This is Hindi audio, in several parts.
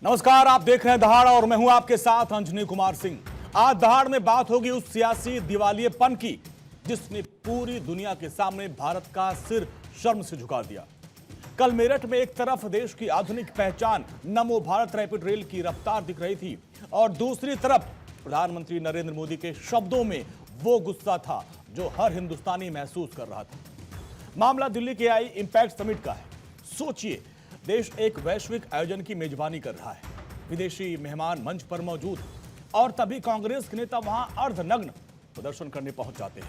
नमस्कार, आप देख रहे हैं दहाड़ और मैं हूं आपके साथ अंजनी कुमार सिंह। आज दहाड़ में बात होगी उस सियासी दिवालियेपन की जिसने पूरी दुनिया के सामने भारत का सिर शर्म से झुका दिया। कल मेरठ में एक तरफ देश की आधुनिक पहचान नमो भारत रैपिड रेल की रफ्तार दिख रही थी और दूसरी तरफ प्रधानमंत्री नरेंद्र मोदी के शब्दों में वो गुस्सा था जो हर हिंदुस्तानी महसूस कर रहा था। मामला दिल्ली के आई इंपैक्ट समिट का है। सोचिए, देश एक वैश्विक आयोजन की मेजबानी कर रहा है, विदेशी मेहमान मंच पर मौजूद और तभी कांग्रेस के नेता वहां अर्धनग्न प्रदर्शन करने पहुंच जाते हैं।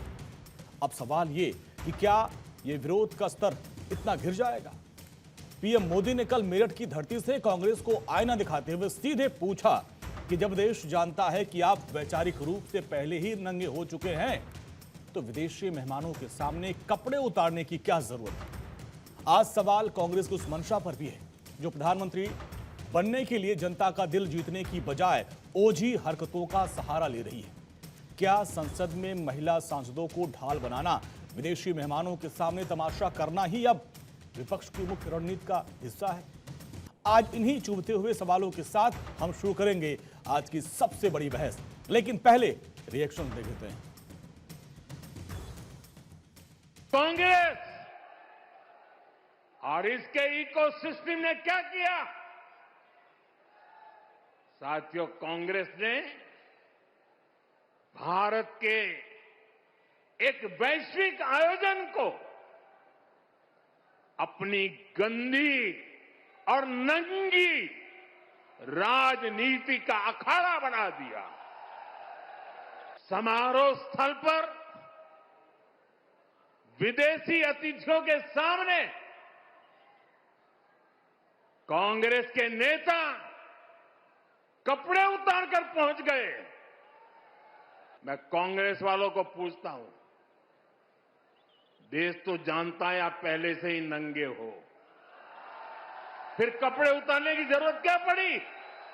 अब सवाल ये कि क्या ये विरोध का स्तर इतना गिर जाएगा? पीएम मोदी ने कल मेरठ की धरती से कांग्रेस को आईना दिखाते हुए सीधे पूछा कि जब देश जानता है कि आप वैचारिक रूप से पहले ही नंगे हो चुके हैं तो विदेशी मेहमानों के सामने कपड़े उतारने की क्या जरूरत है? आज सवाल कांग्रेस की उस मंशा पर भी है जो प्रधानमंत्री बनने के लिए जनता का दिल जीतने की बजाय ओझी हरकतों का सहारा ले रही है। क्या संसद में महिला सांसदों को ढाल बनाना, विदेशी मेहमानों के सामने तमाशा करना ही अब विपक्ष की मुख्य रणनीति का हिस्सा है? आज इन्हीं चुभते हुए सवालों के साथ हम शुरू करेंगे आज की सबसे बड़ी बहस, लेकिन पहले रिएक्शन देख लेते हैं। कांग्रेस और इसके इकोसिस्टम ने क्या किया? साथियों, कांग्रेस ने भारत के एक वैश्विक आयोजन को अपनी गंदी और नंगी राजनीति का अखाड़ा बना दिया। समारोह स्थल पर विदेशी अतिथियों के सामने कांग्रेस के नेता कपड़े उतारकर पहुंच गए। मैं कांग्रेस वालों को पूछता हूं, देश तो जानता है आप पहले से ही नंगे हो, फिर कपड़े उतारने की जरूरत क्या पड़ी?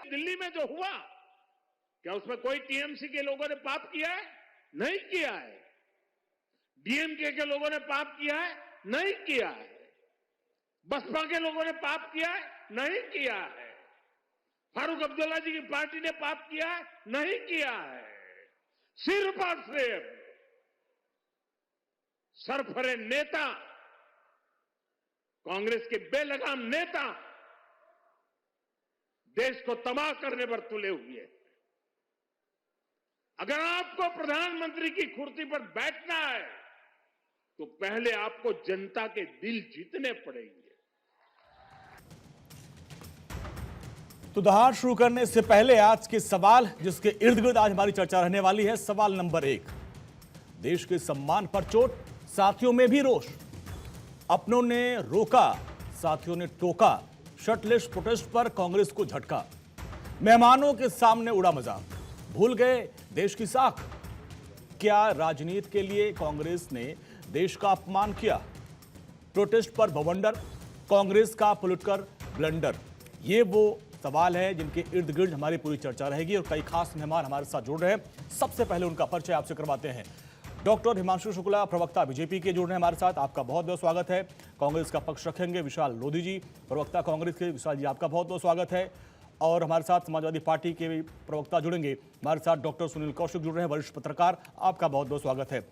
दिल्ली में जो हुआ, क्या उसमें कोई टीएमसी के लोगों ने पाप किया है? नहीं किया है। डीएमके के लोगों ने पाप किया है? नहीं किया है। बसपा के लोगों ने पाप किया है? नहीं किया है। फारूक अब्दुल्ला जी की पार्टी ने पाप किया है? नहीं किया है। सिर्फ और सिर्फ सरफरे नेता, कांग्रेस के बेलगाम नेता देश को तबाह करने पर तुले हुए हैं। अगर आपको प्रधानमंत्री की कुर्सी पर बैठना है तो पहले आपको जनता के दिल जीतने पड़ेंगे। तो दहाड़ शुरू करने से पहले आज के सवाल जिसके इर्द गिर्द आज हमारी चर्चा रहने वाली है। सवाल नंबर 1, देश के सम्मान पर चोट, साथियों में भी रोष। अपनों ने रोका, साथियों ने टोका। शर्टलेस प्रोटेस्ट पर कांग्रेस को झटका। मेहमानों के सामने उड़ा मजाक, भूल गए देश की साख। क्या राजनीति के लिए कांग्रेस ने देश का अपमान किया? प्रोटेस्ट पर बवंडर, कांग्रेस का पॉलिटिकल ब्लंडर। ये वो सवाल है जिनके इर्द गिर्द हमारी पूरी चर्चा रहेगी और कई खास मेहमान हमारे साथ जुड़ रहे हैं। सबसे पहले उनका परिचय आपसे करवाते हैं। डॉक्टर हिमांशु शुक्ला, प्रवक्ता बीजेपी के, जुड़ रहे हैं हमारे साथ। आपका बहुत बहुत स्वागत है। कांग्रेस का पक्ष रखेंगे विशाल लोधी जी, प्रवक्ता कांग्रेस के। विशाल जी, आपका बहुत बहुत स्वागत है। और हमारे साथ समाजवादी पार्टी के भी प्रवक्ता जुड़ेंगे हमारे साथ। डॉक्टर सुनील कौशिक जुड़ रहे हैं, वरिष्ठ पत्रकार। आपका बहुत बहुत स्वागत है।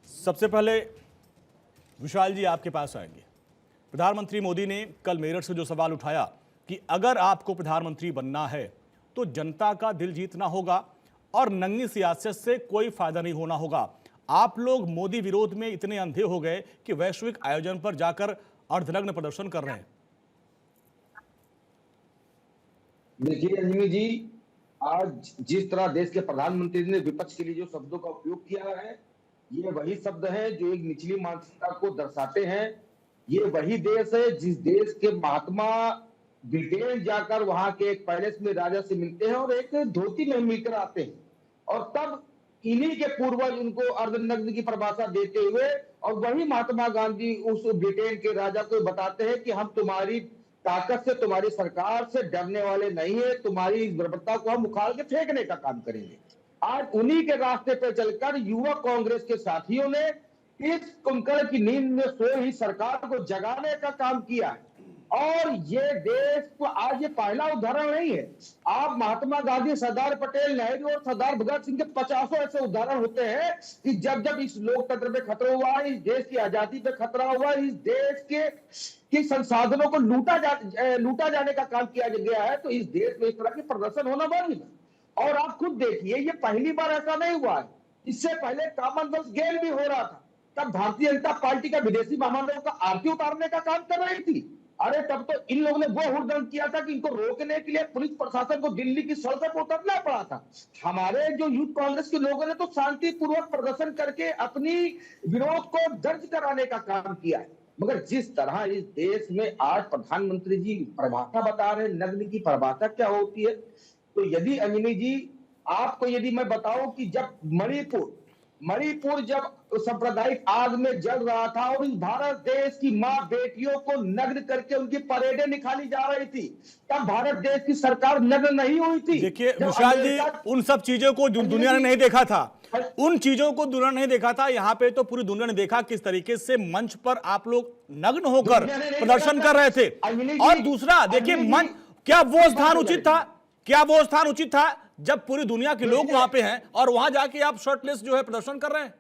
सबसे पहले विशाल जी आपके पास आएंगे। प्रधानमंत्री मोदी ने कल मेरठ से जो सवाल उठाया कि अगर आपको प्रधानमंत्री बनना है तो जनता का दिल जीतना होगा और नंगी सियासत से कोई फायदा नहीं होना होगा। आप लोग मोदी विरोध में इतने अंधे हो गए कि वैश्विक आयोजन पर जाकर अर्धनग्न प्रदर्शन कर रहे हैं। देखिए अंजनी जी, आज जिस तरह देश के प्रधानमंत्री ने विपक्ष के लिए जो शब्दों का उपयोग किया है, ये वही शब्द हैं जो एक निचली मानसिकता को दर्शाते हैं। ये वही देश है जिस देश के महात्मा ब्रिटेन जाकर वहां के एक पैलेस में राजा से मिलते हैं और एक धोती में मिलकर आते हैं और तब इन्हीं के पूर्वज उनको अर्धनग्न की परिभाषा देते हुए, और वही महात्मा गांधी उस ब्रिटेन के राजा को बताते हैं कि हम तुम्हारी ताकत से, तुम्हारी सरकार से डरने वाले नहीं है, तुम्हारी इस बर्बरता को हम उखाड़ के फेंकने का काम करेंगे। आज उन्हीं के रास्ते पर चलकर युवा कांग्रेस के साथियों ने इस कुंकड़ की नींद में सोई सरकार को जगाने का काम किया है और ये देश को आज ये पहला उदाहरण नहीं है। आप महात्मा गांधी, सरदार पटेल, नेहरू और सरदार भगत सिंह के 50 ऐसे उदाहरण होते हैं कि जब जब इस लोकतंत्र पे खतरा हुआ, इस देश की आजादी पे खतरा हुआ, इस देश के संसाधनों को लूटा जाने का काम किया गया है, तो इस देश में इस तरह के प्रदर्शन होना वाजिब है। और आप खुद देखिए, ये पहली बार ऐसा नहीं हुआ है। इससे पहले कॉमनवेल्थ गेम भी हो रहा था, तब भारतीय जनता पार्टी का विदेशी मेहमानों का आरती उतारने का काम कर रही थी। अरे तब तो इन लोगों ने वो हुड़दंग किया था कि इनको रोकने के लिए पुलिस प्रशासन को दिल्ली की सड़कों पर उतरना पड़ा था। हमारे जो यूथ कांग्रेस के लोगों ने तो शांतिपूर्वक प्रदर्शन करके अपनी विरोध को दर्ज कराने का काम किया है। मगर जिस तरह इस देश में आज प्रधानमंत्री जी परिभाषा बता रहे, नग्न की परिभाषा क्या होती है, तो यदि अमिनी जी आपको यदि मैं बताऊं कि जब मणिपुर जब सांप्रदायिक आग में जल रहा था और इस भारत देश की मां बेटियों को नग्न करके उनकी परेडें निकाली जा रही थी, तब भारत देश की सरकार नग्न नहीं हुई थी। देखिए विशाल जी, उन सब चीजों को दुनिया ने नहीं देखा था, उन चीजों को दुनिया ने नहीं देखा था। यहाँ पे तो पूरी दुनिया ने देखा किस तरीके से मंच पर आप लोग नग्न होकर प्रदर्शन कर रहे थे। और दूसरा देखिए, मंच क्या वो स्थान उचित था, क्या वो स्थान उचित था जब पूरी दुनिया के लोग वहां पे हैं और वहां जाके आप शर्टलेस जो है प्रदर्शन कर रहे हैं?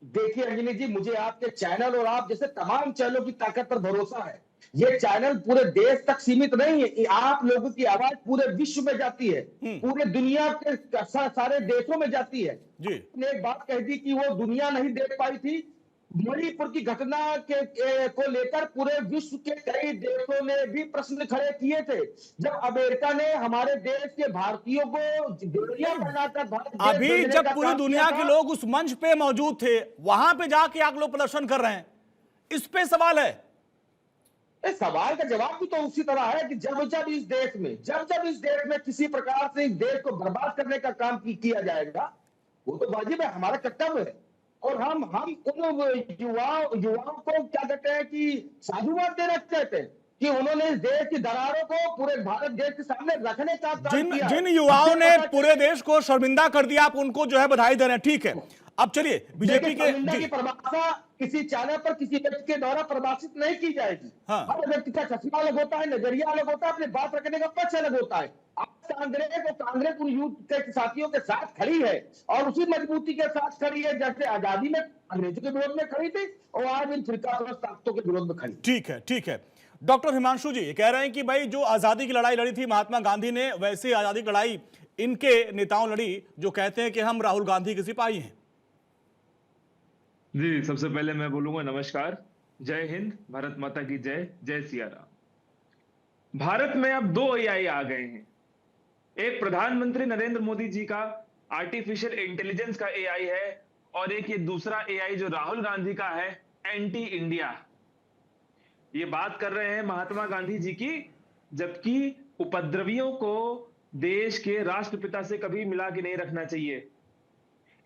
देखिए अंजनी जी, मुझे आपके चैनल और आप जैसे तमाम चैनलों की ताकत पर भरोसा है। ये चैनल पूरे देश तक सीमित नहीं है, आप लोगों की आवाज पूरे विश्व में जाती है, पूरे दुनिया के सारे देशों में जाती है जी। ने एक बात कह दी कि वो दुनिया नहीं देख पाई थी, मणिपुर की घटना को लेकर पूरे विश्व के कई देशों ने भी प्रश्न खड़े किए थे। जब अमेरिका ने हमारे देश के भारतीयों को दुनिया बनाकर अभी जब पूरी दुनिया के लोग उस मंच पे मौजूद थे, वहां पे जाके आप लोग प्रदर्शन कर रहे हैं, इस पे सवाल है। इस सवाल का जवाब भी तो उसी तरह है कि जब जब इस देश में किसी प्रकार से इस देश को बर्बाद करने का काम किया जाएगा, वो तो वाजिब है, हमारा कर्तव्य है। और हम उन युवाओं को क्या कहते हैं कि साधुवाद देना चाहते हैं कि उन्होंने इस देश की दरारों को पूरे भारत देश के सामने रखने का काम किया। जिन युवाओं ने पूरे देश को शर्मिंदा कर दिया, आप उनको जो है बधाई दे रहे हैं, ठीक है। अब चलिए बीजेपी की परिभाषा किसी चैनल पर किसी व्यक्ति के द्वारा परिभाषित नहीं की जाएगी। हर व्यक्ति का चश्मा अलग होता है, नजरिया अलग होता है, अपने बात रखने का पक्ष अलग होता है। कांग्रेस उन यूथ के साथियों के साथ खड़ी है और उसी मजबूती के साथ खड़ी है जैसे आजादी में अंग्रेजों के विरोध में खड़ी थी और आज इन फिरकापरस्त ताकतों के विरोध में खड़ी। ठीक है। डॉक्टर हिमांशु जी कह रहे हैं कि भाई जो आजादी की लड़ाई लड़ी थी महात्मा गांधी ने, वैसे आजादी की लड़ाई इनके नेताओं लड़ी जो कहते हैं कि हम राहुल गांधी के सिपाही हैं। जी, सबसे पहले मैं बोलूंगा नमस्कार, जय हिंद, भारत माता की जय, जय सिया राम। भारत में अब 2 AI आ गए हैं। एक प्रधानमंत्री नरेंद्र मोदी जी का आर्टिफिशियल इंटेलिजेंस का AI है और एक ये दूसरा AI जो राहुल गांधी का है, एंटी इंडिया। ये बात कर रहे हैं महात्मा गांधी जी की, जबकि उपद्रवियों को देश के राष्ट्रपिता से कभी मिला के नहीं रखना चाहिए।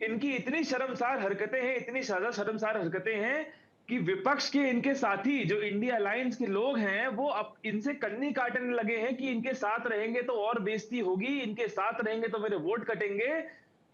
इनकी इतनी शर्मसार हरकतें हैं, इतनी ज्यादा शर्मसार हरकतें हैं कि विपक्ष के इनके साथी जो इंडिया अलायंस के लोग हैं, वो अब इनसे कन्नी काटने लगे हैं कि इनके साथ रहेंगे तो और बेइज्जती होगी, इनके साथ रहेंगे तो मेरे वोट कटेंगे।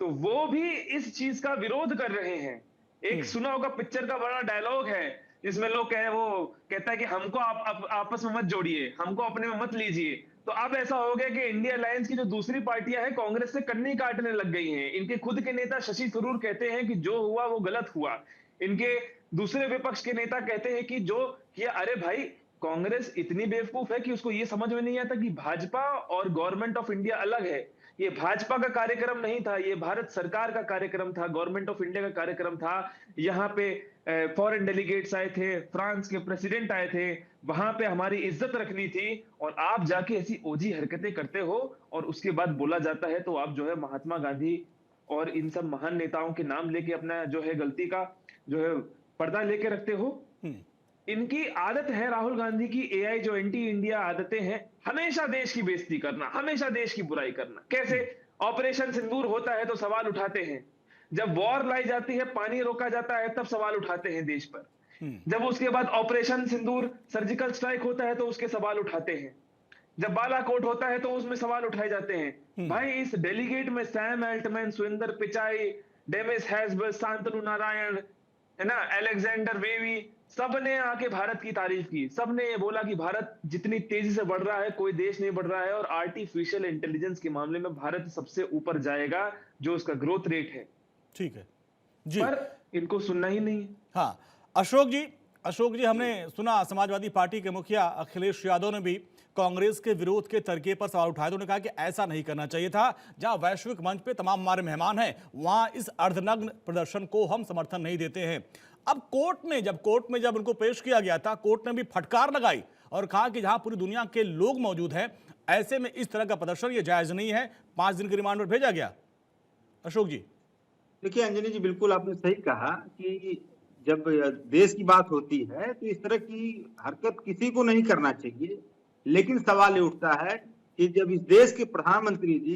तो वो भी इस चीज का विरोध कर रहे हैं। एक सुना होगा पिक्चर का बड़ा डायलॉग है जिसमें लोग कहता है कि हमको आप आपस में मत जोड़िए, हमको अपने में मत लीजिए। तो अब ऐसा हो गया कि इंडिया अलायंस की जो दूसरी पार्टियां हैं कांग्रेस से कन्नी काटने लग गई हैं। इनके खुद के नेता शशि थरूर कहते हैं कि जो हुआ वो गलत हुआ। इनके दूसरे विपक्ष के नेता कहते हैं कि जो किया, अरे भाई कांग्रेस इतनी बेवकूफ है कि उसको ये समझ में नहीं आता कि भाजपा और गवर्नमेंट ऑफ इंडिया अलग है। ये भाजपा का कार्यक्रम नहीं था, ये भारत सरकार का कार्यक्रम था, गवर्नमेंट ऑफ इंडिया का कार्यक्रम था। यहाँ पे फॉरेन डेलीगेट्स आए थे, फ्रांस के प्रेसिडेंट आए थे, वहां पे हमारी इज्जत रखनी थी और आप जाके ऐसी ओजी हरकतें करते हो और उसके बाद बोला जाता है तो आप जो है महात्मा गांधी और इन सब महान नेताओं के नाम लेके अपना जो है गलती का जो है पर्दा लेके रखते हो। इनकी आदत है राहुल गांधी की AI जो एंटी इंडिया आदतें हैं, हमेशा देश की बेइज्जती करना, हमेशा देश की बुराई करना। कैसे ऑपरेशन सिंदूर होता है तो सवाल उठाते हैं, जब वॉर लाई जाती है, पानी रोका जाता है, तब सवाल उठाते हैं देश पर। जब उसके बाद ऑपरेशन सिंदूर सर्जिकल स्ट्राइक होता है तो उसके सवाल उठाते हैं, जब बालाकोट होता है तो उसमें सवाल उठाए जाते हैं। भाई इस डेलीगेट में Sam Altman, Surendra Pichai, Demis Hassabis, Shantanu Narayen, है ना, अलेक्जेंडर वेवी, सबने आके भारत की तारीफ की। सबने ये बोला कि भारत जितनी तेजी से बढ़ रहा है कोई देश नहीं बढ़ रहा है, और आर्टिफिशियल इंटेलिजेंस के मामले में भारत सबसे ऊपर जाएगा, जो उसका ग्रोथ रेट है। ठीक है जी। पर इनको सुनना ही नहीं है। हाँ, अशोक जी, हमने सुना समाजवादी पार्टी के मुखिया अखिलेश यादव ने भी कांग्रेस के विरोध के तरीके पर सवाल उठाए। तो उन्होंने कहा कि ऐसा नहीं करना चाहिए था। जहां वैश्विक मंच पे तमाम हमारे मेहमान हैं, वहां इस अर्धनग्न प्रदर्शन को हम समर्थन नहीं देते हैं। अब कोर्ट में जब उनको पेश किया गया था, कोर्ट ने भी फटकार लगाई और कहा कि जहां पूरी दुनिया के लोग मौजूद हैं, ऐसे में इस तरह का प्रदर्शन ये जायज नहीं है। 5 दिन के रिमांड पर भेजा गया। अशोक जी, देखिए अंजनी जी, बिल्कुल आपने सही कहा कि जब देश की बात होती है तो इस तरह की हरकत किसी को नहीं करना चाहिए। लेकिन सवाल ये उठता है कि जब इस देश के प्रधानमंत्री जी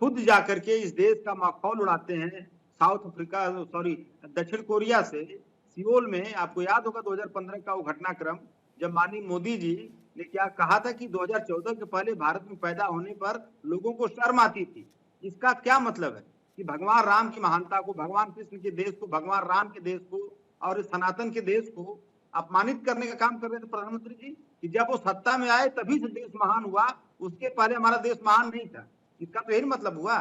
खुद जाकर के इस देश का माखौल उड़ाते हैं, दक्षिण कोरिया से सियोल में, आपको याद होगा 2015 का वो घटनाक्रम, जब माननीय मोदी जी ने क्या कहा था कि 2014 के पहले भारत में पैदा होने पर लोगों को शर्म आती थी। इसका क्या मतलब है कि भगवान राम की महानता को, भगवान कृष्ण के देश को, भगवान राम के देश को और सनातन के देश को अपमानित करने का काम कर रहे थे प्रधानमंत्री जी। कि जब वो सत्ता में आए तभी से देश महान हुआ, उसके पहले हमारा देश महान नहीं था। इसका तो यही मतलब हुआ।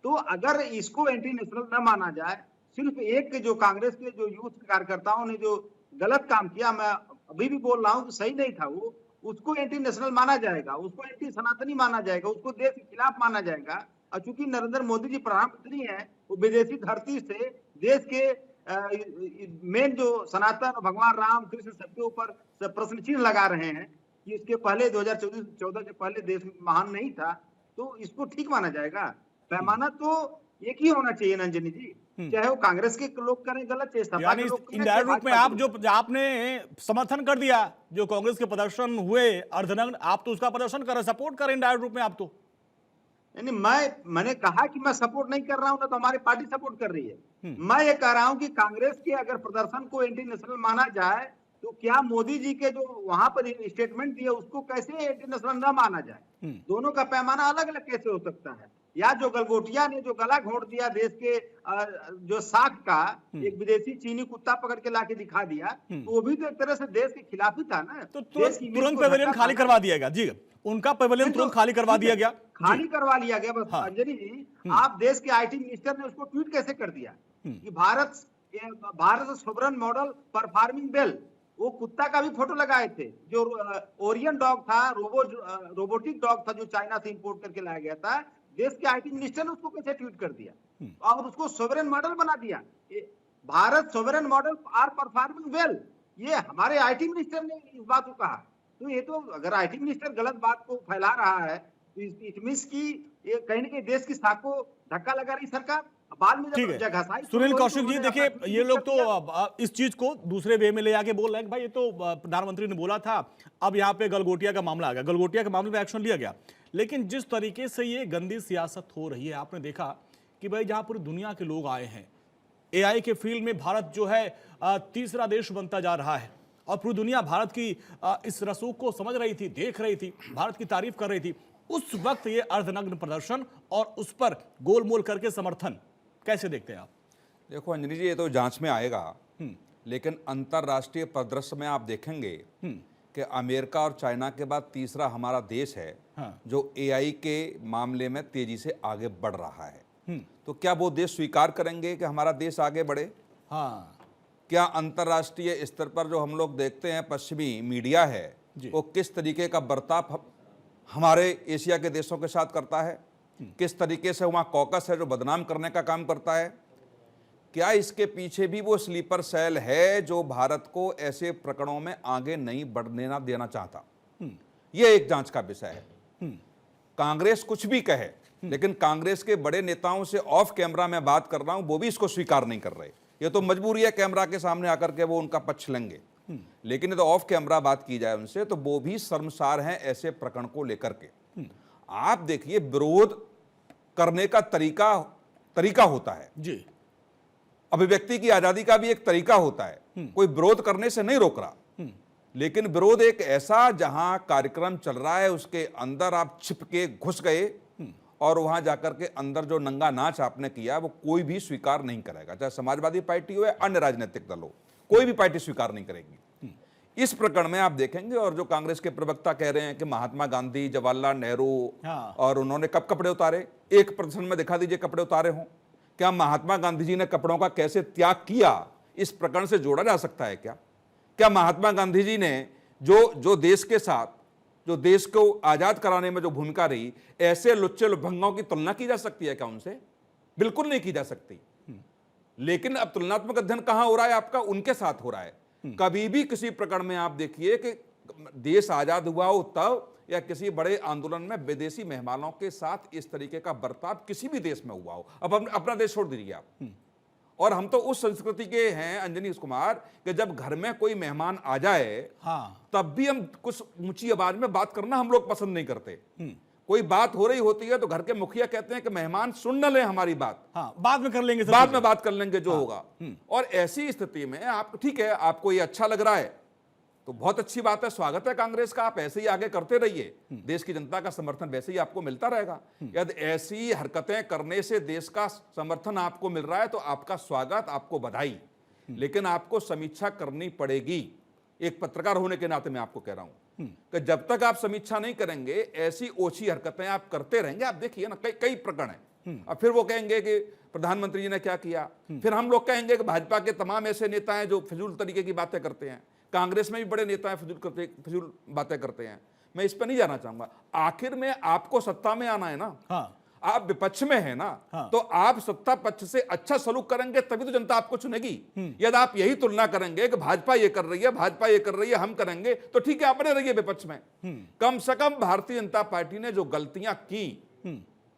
तो अगर इसको एंटी नेशनल न माना जाए, सिर्फ एक जो कांग्रेस के जो यूथ कार्यकर्ताओं ने जो गलत काम किया, मैं अभी भी बोल रहा हूँ कि सही नहीं था वो, उसको एंटी नेशनल माना जाएगा, उसको एंटी सनातनी माना जाएगा, उसको देश के खिलाफ माना जाएगा। और चूंकि नरेंद्र मोदी जी प्रधानमंत्री हैं, वो विदेशी धरती से देश के मेन जो सनातन और भगवान राम कृष्ण सबके ऊपर प्रश्न चिन्ह लगा रहे हैं कि इसके पहले 2014 के पहले देश महान नहीं था, तो इसको ठीक माना जाएगा। पैमाना तो एक ही होना चाहिए नंजनी जी, चाहे वो कांग्रेस के लोग करें गलत, चाहे सपा के लोग करें। इंडायरेक्ट रूप में आपने समर्थन कर दिया जो कांग्रेस के प्रदर्शन हुए अर्धनग्न, आप तो उसका प्रदर्शन कर रहे, सपोर्ट करें इंडायरेक्ट रूप में आप तो। यानी मैंने कहा कि मैं सपोर्ट नहीं कर रहा हूं ना, तो हमारी पार्टी सपोर्ट कर रही है। मैं ये कह रहा हूं कि कांग्रेस के अगर प्रदर्शन को एंटी नेशनल माना जाए, तो क्या मोदी जी के जो वहां पर स्टेटमेंट दिए उसको कैसे एंटी नेशनल न माना जाए? दोनों का पैमाना अलग अलग कैसे हो सकता है? या जो गलगोटिया ने जो गला घोंट दिया देश के जो साख का, एक विदेशी चीनी कुत्ता पकड़ के लाके दिखा दिया, तो वो भी तो एक तरह से देश के खिलाफ ही था ना। तो तुरंत पेवेलियन खाली करवा दिया गया जी, उनका पेवेलियन तुरंत खाली करवा दिया गया, खाली करवा लिया गया। बस अंजलि जी, आप देश के आईटी मिनिस्टर ने उसको ट्वीट कैसे कर दिया कि Bharat sovereign model performing well. वो कुत्ता का भी फोटो लगाए थे, जो ओरियन डॉग था, रोबोटिक डॉग था, जो चाइना से इंपोर्ट करके लाया गया था। देश के आईटी मिनिस्टर ने उसको कैसे ट्वीट कर दिया और उसको सोवरेन मॉडल बना दिया। Bharat sovereign model are performing well, ये हमारे आईटी मिनिस्टर ने इस बात को कहा। तो ये तो अगर आईटी मिनिस्टर गलत बात को फैला रहा है, तो इट मींस कि ये कहीं न कहीं देश की साख को धक्का लगा रही सरकार। बाद में जब जगह सुनील कौशिक जी, देखिए ये लोग तो इस चीज को दूसरे वे में ले आके बोल रहे हैं कि भाई ये तो प्रधानमंत्री ने बोला था, अब यहाँ पे गलगोटिया का मामला आ गया, गलगोटिया के मामले में एक्शन लिया गया। लेकिन जिस तरीके से ये गंदी सियासत हो रही है, आपने देखा कि भाई जहां पूरी दुनिया के लोग आए हैं, एआई के फील्ड में भारत जो है तीसरा देश बनता जा रहा है, और पूरी दुनिया भारत की इस रसूख को समझ रही थी, देख रही थी, भारत की तारीफ कर रही थी। उस वक्त ये अर्धनग्न प्रदर्शन और उस पर गोलमोल करके समर्थन कैसे देखते हैं आप? देखो अंजनी जी, ये तो जांच में आएगा, लेकिन अंतरराष्ट्रीय परिदृश्य में आप देखेंगे कि अमेरिका और चाइना के बाद तीसरा हमारा देश है जो एआई के मामले में तेजी से आगे बढ़ रहा है। तो क्या वो देश स्वीकार करेंगे कि हमारा देश आगे बढ़े? क्या अंतरराष्ट्रीय स्तर पर जो हम लोग देखते हैं पश्चिमी मीडिया है, वो किस तरीके का बर्ताव हमारे एशिया के देशों के साथ करता है, किस तरीके से वहाँ कॉकस है जो बदनाम करने का काम करता है, क्या इसके पीछे भी वो स्लीपर सेल है जो भारत को ऐसे प्रकरणों में आगे नहीं बढ़ने ना देना चाहता? ये एक जांच का विषय है। कांग्रेस कुछ भी कहे, लेकिन कांग्रेस के बड़े नेताओं से ऑफ कैमरा मैं बात कर रहा हूं, वो भी इसको स्वीकार नहीं कर रहे। ये तो मजबूरी है, कैमरा के सामने आकर के वो उनका पक्ष लेंगे, लेकिन ये तो ऑफ कैमरा बात की जाए उनसे तो वो भी शर्मसार हैं ऐसे प्रकरण को लेकर के। आप देखिए, विरोध करने का तरीका होता है जी, अभिव्यक्ति की आजादी का भी एक तरीका होता है, कोई विरोध करने से नहीं रोक रहा, लेकिन विरोध एक ऐसा जहां कार्यक्रम चल रहा है उसके अंदर आप छिप के घुस गए और वहां जाकर के अंदर जो नंगा नाच आपने किया वो कोई भी स्वीकार नहीं करेगा, चाहे समाजवादी पार्टी हो या अन्य राजनीतिक दल हो, कोई भी पार्टी स्वीकार नहीं करेगी इस प्रकरण में। आप देखेंगे, और जो कांग्रेस के प्रवक्ता कह रहे हैं कि महात्मा गांधी, जवाहरलाल नेहरू, और उन्होंने कब कपड़े उतारे, एक प्रदर्शन में दिखा दीजिए कपड़े उतारे हों। क्या महात्मा गांधी जी ने कपड़ों का कैसे त्याग किया इस प्रकरण से जोड़ा जा सकता है क्या? क्या महात्मा गांधी जी ने जो देश के साथ, जो देश को आजाद कराने में जो भूमिका रही, ऐसे लुच्चे लुभंगों की तुलना की जा सकती है क्या उनसे? बिल्कुल नहीं की जा सकती। लेकिन अब तुलनात्मक अध्ययन कहां हो रहा है आपका? उनके साथ हो रहा है। कभी भी किसी प्रकरण में आप देखिए कि देश आजाद हुआ हो तब, या किसी बड़े आंदोलन में विदेशी मेहमानों के साथ इस तरीके का बर्ताव किसी भी देश में हुआ हो। अब अपना देश छोड़ दीजिए आप, और हम तो उस संस्कृति के हैं अंजनी कुमार कि जब घर में कोई मेहमान आ जाए तब भी हम कुछ ऊंची आवाज में बात करना हम लोग पसंद नहीं करते। कोई बात हो रही होती है तो घर के मुखिया कहते हैं कि मेहमान सुन न ले हमारी बात, बाद में कर लेंगे, बाद में बात कर लेंगे जो होगा। और ऐसी स्थिति में आप, ठीक है, आपको ये अच्छा लग रहा है तो बहुत अच्छी बात है, स्वागत है कांग्रेस का, आप ऐसे ही आगे करते रहिए, देश की जनता का समर्थन वैसे ही आपको मिलता रहेगा। यदि ऐसी हरकतें करने से देश का समर्थन आपको मिल रहा है तो आपका स्वागत, आपको बधाई, लेकिन आपको समीक्षा करनी पड़ेगी। एक पत्रकार होने के नाते मैं आपको कह रहा हूं कि जब तक आप समीक्षा नहीं करेंगे, ऐसी ओछी हरकतें आप करते रहेंगे। आप देखिए ना, कई प्रकरण है। अब फिर वो कहेंगे कि प्रधानमंत्री जी ने क्या किया, फिर हम लोग कहेंगे कि भाजपा के तमाम ऐसे नेता हैं जो फिजूल तरीके की बातें करते हैं, कांग्रेस में भी बड़े नेता हैं फिजूल बातें करते हैं। मैं इस पर नहीं जाना चाहूंगा। आखिर में आपको सत्ता में आना है ना, आप विपक्ष में है ना, तो आप सत्ता पक्ष से अच्छा सलूक करेंगे तभी तो जनता आपको चुनेगी। यदि आप यही तुलना करेंगे कि भाजपा ये कर रही है, भाजपा ये कर रही है, हम करेंगे, तो ठीक है, अपने रहिए विपक्ष में। कम से कम भारतीय जनता पार्टी ने जो गलतियां की,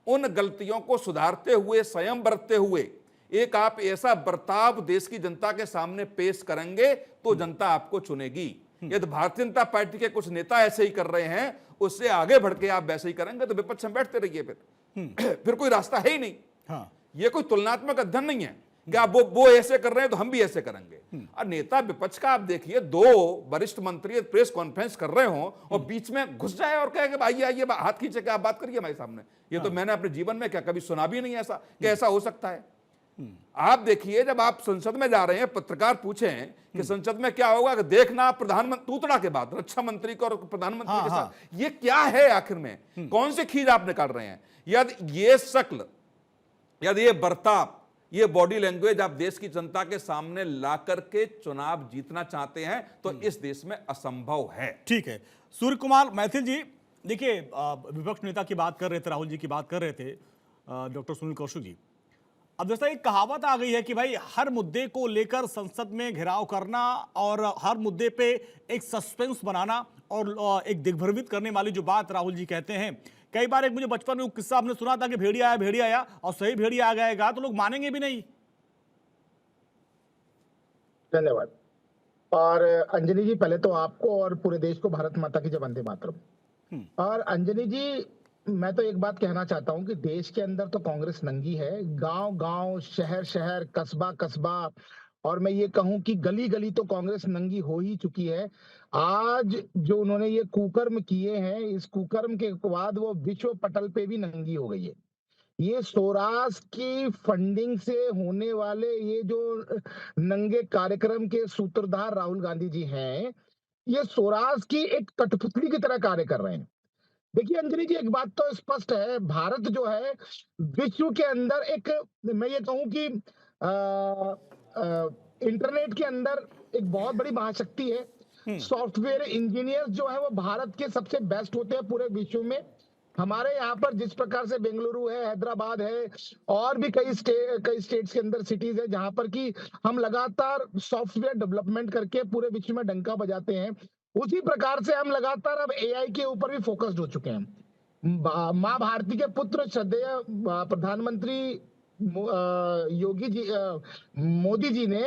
उन गलतियों को सुधारते हुए, संयम बरतते हुए एक आप ऐसा बर्ताव देश की जनता के सामने पेश करेंगे तो जनता आपको चुनेगी। यदि भारतीय जनता पार्टी के कुछ नेता ऐसे ही कर रहे हैं, उससे आगे बढ़ के आप वैसे ही करेंगे तो विपक्ष में बैठते रहिए, फिर कोई रास्ता है ही नहीं। ये कोई तुलनात्मक अध्ययन नहीं है कि आप वो ऐसे कर रहे हैं तो हम भी ऐसे करेंगे। और नेता विपक्ष का आप देखिए, दो वरिष्ठ मंत्री प्रेस कॉन्फ्रेंस कर रहे हो और बीच में घुस जाए और कहे कि भाई आइए, हाथ खींचे के आप बात करिए हमारे सामने। ये तो मैंने अपने जीवन में क्या कभी सुना भी नहीं ऐसा कि ऐसा हो सकता है। आप देखिए, जब आप संसद में जा रहे हैं, पत्रकार पूछें कि संसद में क्या होगा, कि देखना प्रधानमंत्री तूतड़ा के बाद रक्षा मंत्री को और प्रधानमंत्री के साथ ये क्या है, आखिर में कौन से खींच आप निकाल रहे हैं? यदि ये शक्ल, यदि ये बर्ताव, ये बॉडी लैंग्वेज आप देश की जनता के सामने ला करके चुनाव जीतना चाहते हैं तो इस देश में असंभव है। ठीक है, सूर्य कुमार मैथिल जी, देखिए विपक्ष नेता की बात कर रहे थे, राहुल जी की बात कर रहे थे, डॉक्टर सुनील कौशिक जी। अब जैसा एक कहावत आ गई है कि भाई हर मुद्दे को लेकर संसद में घेराव करना और हर मुद्दे पे एक सस्पेंस बनाना और एक दिग्भ्रमित करने वाली जो बात राहुल जी कहते हैं। कई बार एक मुझे बचपन में किस्सा हमने सुना था कि भेड़िया आया और सही भेड़िया आ गएगा तो लोग मानेंगे भी नहीं। धन्यवाद। और अंजनी जी, पहले तो आपको और पूरे देश को भारत माता की जय, वंदे मातरम। और अंजनी जी, मैं तो एक बात कहना चाहता हूं कि देश के अंदर तो कांग्रेस नंगी है, गांव गांव, शहर शहर, कस्बा कस्बा, और मैं ये कहूं कि गली गली तो कांग्रेस नंगी हो ही चुकी है। आज जो उन्होंने ये कुकर्म किए हैं, इस कुकर्म के बाद वो विश्व पटल पे भी नंगी हो गई है। ये स्वराज की फंडिंग से होने वाले ये जो नंगे कार्यक्रम के सूत्रधार राहुल गांधी जी हैं, ये स्वराज की एक कठपुतली की तरह कार्य कर रहे हैं। देखिए अंजलि जी, एक बात तो स्पष्ट है, भारत जो है विश्व के अंदर एक, मैं ये कहूं कि इंटरनेट के अंदर एक बहुत बड़ी महाशक्ति है। सॉफ्टवेयर इंजीनियर जो है वो भारत के सबसे बेस्ट होते हैं पूरे विश्व में। हमारे यहाँ पर जिस प्रकार से बेंगलुरु है, हैदराबाद है, और भी कई स्टेट्स के अंदर सिटीज है जहां पर कि हम लगातार सॉफ्टवेयर डेवलपमेंट करके पूरे विश्व में डंका बजाते हैं, उसी प्रकार से हम लगातार अब एआई के ऊपर भी फोकस्ड हो चुके हैं। माँ भारती के पुत्र श्रद्धेय प्रधानमंत्री मोदी जी ने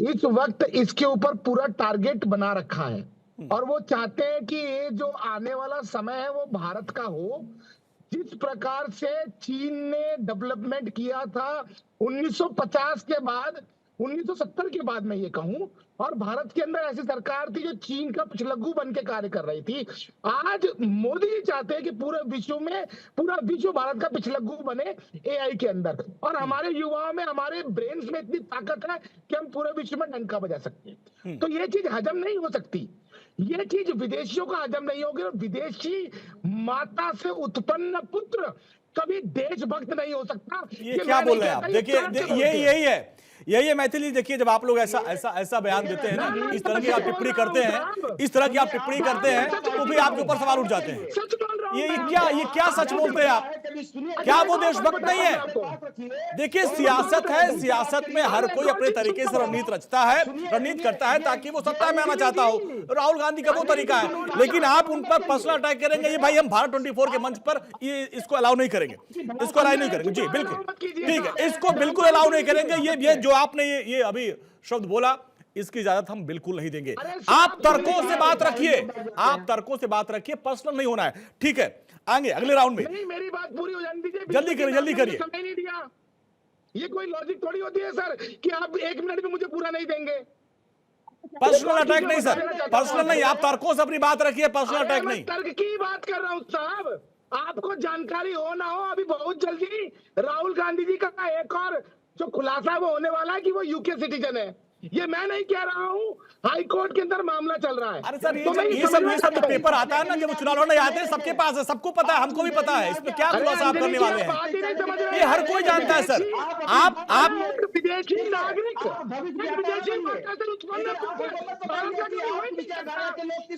इस वक्त इसके ऊपर पूरा टारगेट बना रखा है और वो चाहते हैं कि ये जो आने वाला समय है वो भारत का हो। जिस प्रकार से चीन ने डेवलपमेंट किया था 1950 के बाद, 1970 के बाद मैं ये कहूं, और भारत के अंदर ऐसी सरकार थी जो चीन का पिछलग्गू बन के कार्य कर रही थी। आज मोदी जी चाहते हैं कि पूरे विश्व भारत का पिछलग्गू बने एआई के अंदर, और हमारे युवाओं में, हमारे ब्रेन्स में इतनी ताकत है कि हम पूरे विश्व में डंका बजा सकते हैं। तो ये चीज हजम नहीं हो सकती, ये चीज विदेशियों का हजम नहीं होगी, और विदेशी माता से उत्पन्न पुत्र कभी देशभक्त नहीं हो सकता। ये क्या बोल रहे हैं आप? देखिए यही है मैथिली। देखिए, जब आप लोग ऐसा बयान देते हैं ना, इस तरह की आप टिप्पणी करते हैं, तो भी आपके ऊपर सवाल उठ जाते हैं। ये क्या सच बोलते हैं आप? क्या वो देशभक्त नहीं है? देखिए, सियासत है, सियासत में हर कोई अपने तरीके से रणनीति रचता है, रणनीति करता है ताकि वो सत्ता में आना चाहता हो। राहुल गांधी का वो तरीका है, लेकिन आप उन पर पर्सनल अटैक करेंगे, ये भाई हम भारत 24 के मंच पर ये इसको अलाउ नहीं करेंगे, इसको अलाउ नहीं करेंगे। जी बिल्कुल ठीक है, इसको बिल्कुल अलाउ नहीं करेंगे। ये जो आपने ये अभी शब्द बोला, इसकी इजाजत हम बिल्कुल नहीं देंगे। आप तर्कों से बात रखिए, पर्सनल नहीं होना है। ठीक है, आगे अगले राउंड में। नहीं, मेरी बात पूरी हो जाने दीजिए। जल्दी करिए। समय नहीं दिया, ये कोई लॉजिक थोड़ी होती है सर कि आप 1 मिनट भी मुझे पूरा नहीं देंगे। पर्सनल अटैक नहीं सर, पर्सनल नहीं, आप तर्कों से अपनी बात रखिए, पर्सनल अटैक नहीं। तर्क की बात कर रहा हूं साहब, आपको जानकारी हो ना हो, अभी बहुत जल्दी राहुल गांधी जी का एक और जो खुलासा वो होने वाला है कि वो यूके सिटीजन है। ये मैं नहीं कह रहा हूँ, हाई कोर्ट के अंदर मामला चल रहा है। अरे सर, ये सब जो पेपर आता है ना, जब चुनाव लड़ने आते हैं, सबके पास है, सबको पता है, हमको भी पता है। इसमें क्या खुलासा आप करने वाले हैं, ये हर कोई जानता है सर। आप विदेशी नागरिक,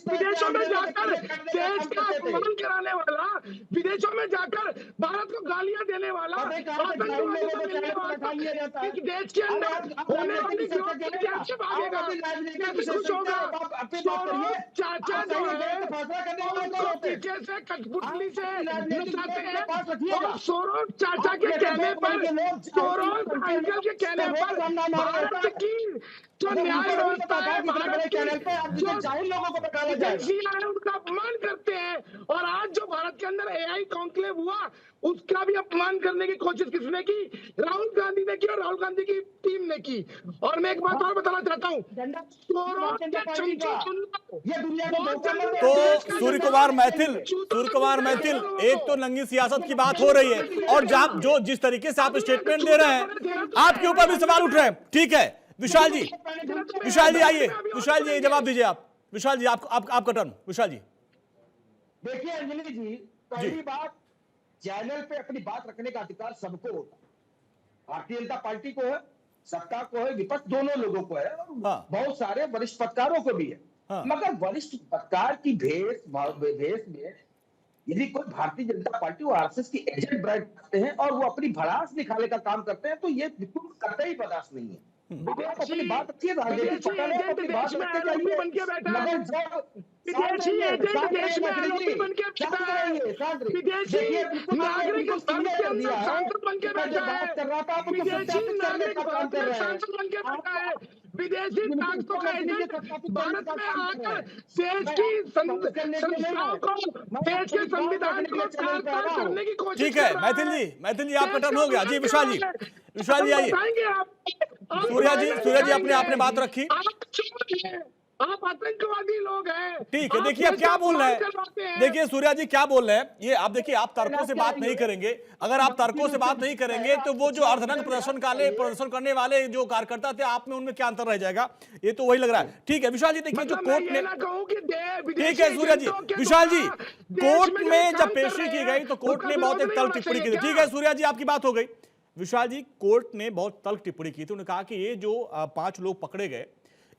विदेशों में जाकर देश का अपमान कराने वाला, विदेशों में जाकर भारत को गालियां देने वाला, आतंकवादी को मिलने वाला, इस देश के अंदर होने वाली कैसे भागेगा, कैसे खुश होगा? चाचा जो है उनको पीछे से कठपुतली से नचाते हैं, और सोरोस चाचा के कहने पर, सोरोस अंकल के कहने पर भारत की जो न्याय व्यवस्था है, भारत की जो एजेंसियां हैं, उनका अपमान करते हैं। और आज जो भारत के अंदर एआई कॉन्क्लेव हुआ, उसका भी अपमान करने की कोशिश किसने की? राहुल गांधी ने की, और राहुल गांधी की टीम ने की। और मैं एक बात और बताना चाहता हूँ, तो सूर्य कुमार मैथिल, एक तो नंगी सियासत की बात हो रही है, और जो जिस तरीके से आप स्टेटमेंट दे रहे हैं, आपके ऊपर भी सवाल उठ रहे हैं। ठीक है, विशाल जी आइए, विशाल जी जवाब दीजिए आप। विशाल जी आपका टर्न। विशाल जी देखिए अंजलि जी, पहली बात, चैनल पे अपनी बात रखने का अधिकार सबको होता है। भारतीय जनता पार्टी को है, सत्ता को है, विपक्ष दोनों लोगों को है, और बहुत सारे वरिष्ठ पत्रकारों को भी है। मगर वरिष्ठ पत्रकार की भेष में यदि कोई भारतीय जनता पार्टी और आरएसएस की एजेंट ब्रांड करते हैं और वो अपनी भड़ास निकालने का काम करते हैं, तो ये बिल्कुल करते ही बर्दाश्त नहीं है। आप अपनी बात रखिए, राजनीतिक पता नहीं, अपनी बात रखते जाइए। मगर विदेशी एजेंट देश में आरोपी बन के बैठा है, विदेशी नागरिक सांसद बन के बैठा है, विदेशी नागरिक सांसद बन के बैठा है, विदेशी ताकतों का एजेंट भारत में आकर देश की संस्थाओं को, देश के संविधान को तार-तार करने की कोशिश। ठीक है मैथिल जी आपका टर्न हो गया। जी विशाल जी आइए। सूर्या जी आपने बात रखी। आप आतंकवादी लोग हैं। ठीक है, देखिए अब क्या बोल रहे हैं, देखिए सूर्या जी क्या बोल रहे हैं। ये आप देखिए, आप तर्कों से बात नहीं करेंगे। अगर आप तर्कों से बात नहीं करेंगे तो वो जो अर्धनग्न प्रदर्शन करने वाले जो कार्यकर्ता थे, आप में उनमें क्या अंतर रह जाएगा, ये तो वही लग रहा है। ठीक है विशाल जी, देखिए जो कोर्ट ने, ठीक है सूर्या जी, विशाल जी, कोर्ट में जब पेशी की गई तो कोर्ट ने बहुत एक तल्ख टिप्पणी की थी। ठीक है सूर्या जी, आपकी बात हो गई। विशाल जी, कोर्ट ने बहुत तल्ख टिप्पणी की थी। उन्होंने कहा कि ये जो 5 लोग पकड़े गए,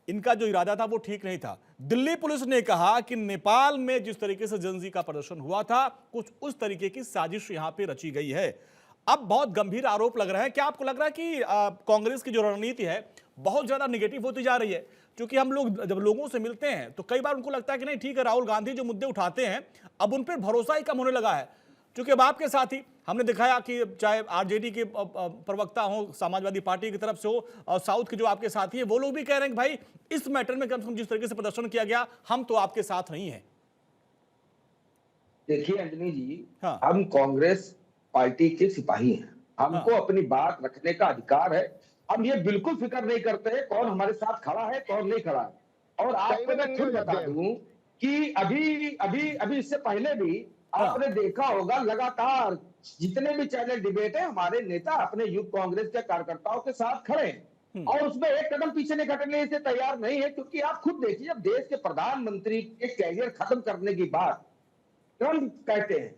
इनका जो इरादा था वो ठीक नहीं था। दिल्ली पुलिस ने कहा कि नेपाल में जिस तरीके से जनजी का प्रदर्शन हुआ था, कुछ उस तरीके की साजिश यहां पे रची गई है। अब बहुत गंभीर आरोप लग रहा है। क्या आपको लग रहा है कि कांग्रेस की जो रणनीति है बहुत ज्यादा निगेटिव होती जा रही है? क्योंकि हम लोग जब लोगों से मिलते हैं तो कई बार उनको लगता है कि नहीं ठीक है, राहुल गांधी जो मुद्दे उठाते हैं अब उन पर भरोसा ही कम होने लगा है। क्योंकि अब आपके साथ ही हमने दिखाया कि चाहे आरजेडी के प्रवक्ता हो, समाजवादी पार्टी की तरफ से हो, और साउथ के जो आपके साथी है, वो लोग भी कह रहे हैं कि भाई इस मैटर में कम से कम जिस तरीके से प्रदर्शन किया गया, हम तो आपके साथ नहीं है। देखिए अंजनी जी, हम कांग्रेस पार्टी के सिपाही हैं, हमको अपनी बात रखने का अधिकार है। हम ये बिल्कुल फिक्र नहीं करते हैं कौन हमारे साथ खड़ा है कौन नहीं खड़ा है। और आपको मैं खुद बता दूं कि अभी अभी अभी इससे पहले भी आपने देखा होगा लगातार जितने भी चैनल डिबेट है हमारे नेता अपने यूथ कांग्रेस के कार्यकर्ताओं के साथ खड़े हैं और उसमें एक कदम पीछे नहीं हटने से तैयार नहीं है। क्योंकि आप खुद देखिए जब देश के प्रधानमंत्री के कैरियर खत्म करने की बात ट्रंप कहते हैं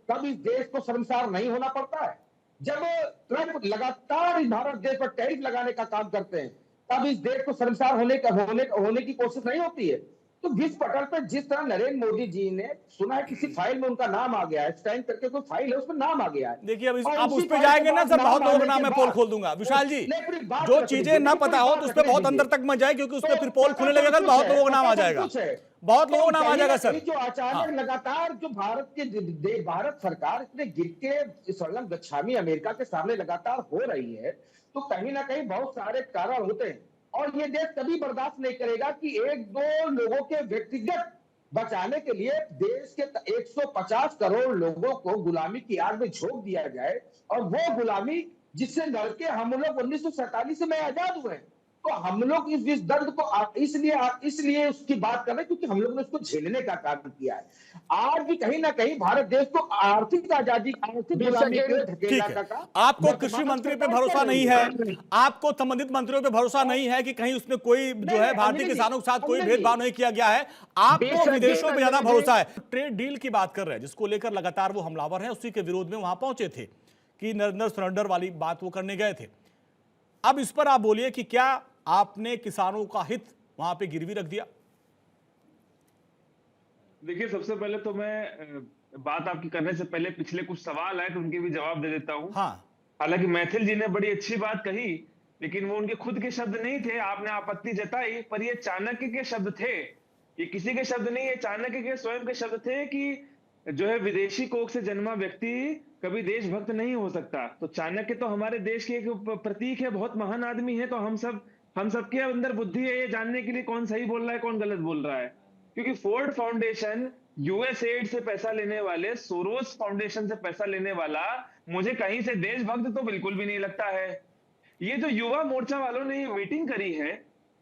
तब इस देश को शर्मसार नहीं होना पड़ता है। जब ट्रंप लगातार इस भारत देश पर टैरिफ लगाने का काम करते हैं तब इस देश को शर्मसार होने की कोशिश नहीं होती है। तो विश्व पटल पर जिस तरह नरेंद्र मोदी जी ने सुना है किसी फाइल में उनका नाम आ गया है, स्टैंड करके कोई फाइल है उसमें नाम आ गया है। देखिए अब उस पे जाएंगे ना सर, बहुत लोगों का नाम मैं पोल खोल दूंगा। विशाल जी, जो चीजें ना पता हो तो उस पर बहुत अंदर तक मत जाए, क्योंकि उस पर फिर पोल खुलने लगेगा तो बहुत लोगों का नाम आ जाएगा, बहुत लोगों का नाम आ जाएगा सर। जो अचानक लगातार जो भारत सरकार इतने गिर के स्वर्णम गच्छामी अमेरिका के सामने लगातार हो रही है, तो कहीं ना कहीं बहुत सारे कारण होते हैं और ये देश कभी बर्दाश्त नहीं करेगा कि एक दो लोगों के व्यक्तिगत बचाने के लिए देश के 150 करोड़ लोगों को गुलामी की आग में झोंक दिया जाए। और वो गुलामी जिससे लड़के हम लोग 1947 में आजाद हुए, तो हम लोग इस दर्द को इसलिए उसकी बात कर रहे हैं क्योंकि हम लोग ने उसको झेलने का काम किया है। आज भी कहीं ना कहीं भारत देश को आर्थिक आजादी, आर्थिक गुलामी पे धकेलने का काम। आपको कृषि मंत्री पे भरोसा नहीं है, आपको संबंधित मंत्रियों पे भरोसा नहीं है कि कहीं उसमें कोई जो है भारतीय किसानों के साथ कोई भेदभाव नहीं किया गया है, आपको विदेशों पे ज्यादा भरोसा है। ट्रेड डील की बात कर रहे हैं जिसको लेकर लगातार वो हमलावर है, उसी के विरोध में वहां पहुंचे थे कि नरेंद्र सरेंडर वाली बात वो करने गए थे। अब इस पर आप बोलिए कि क्या आपने किसानों का हित वहां पे गिरवी रख दिया? देखिए, सबसे पहले तो मैं बात आपकी करने से पहले पिछले कुछ सवाल आए तो उनके भी जवाब दे देता हूं। हाँ। हालांकि मैथिल जी ने बड़ी अच्छी बात कही, लेकिन वो उनके खुद के शब्द नहीं थे, आपने आपत्ति जताई, पर ये चाणक्य के शब्द थे, ये किसी के शब्द नहीं है, चाणक्य के स्वयं के शब्द थे कि जो है विदेशी कोख से जन्मा व्यक्ति कभी देशभक्त नहीं हो सकता। तो चाणक्य तो हमारे देश के एक प्रतीक है, बहुत महान आदमी है। तो हम सबके अंदर बुद्धि है ये जानने के लिए कौन सही बोल रहा है कौन गलत बोल रहा है। क्योंकि फोर्ड फाउंडेशन, यूएसएड से पैसा लेने वाले, सोरोस फाउंडेशन से पैसा लेने वाला मुझे कहीं से देशभक्त तो बिल्कुल भी नहीं लगता है। ये जो युवा मोर्चा वालों ने ये मीटिंग करी है,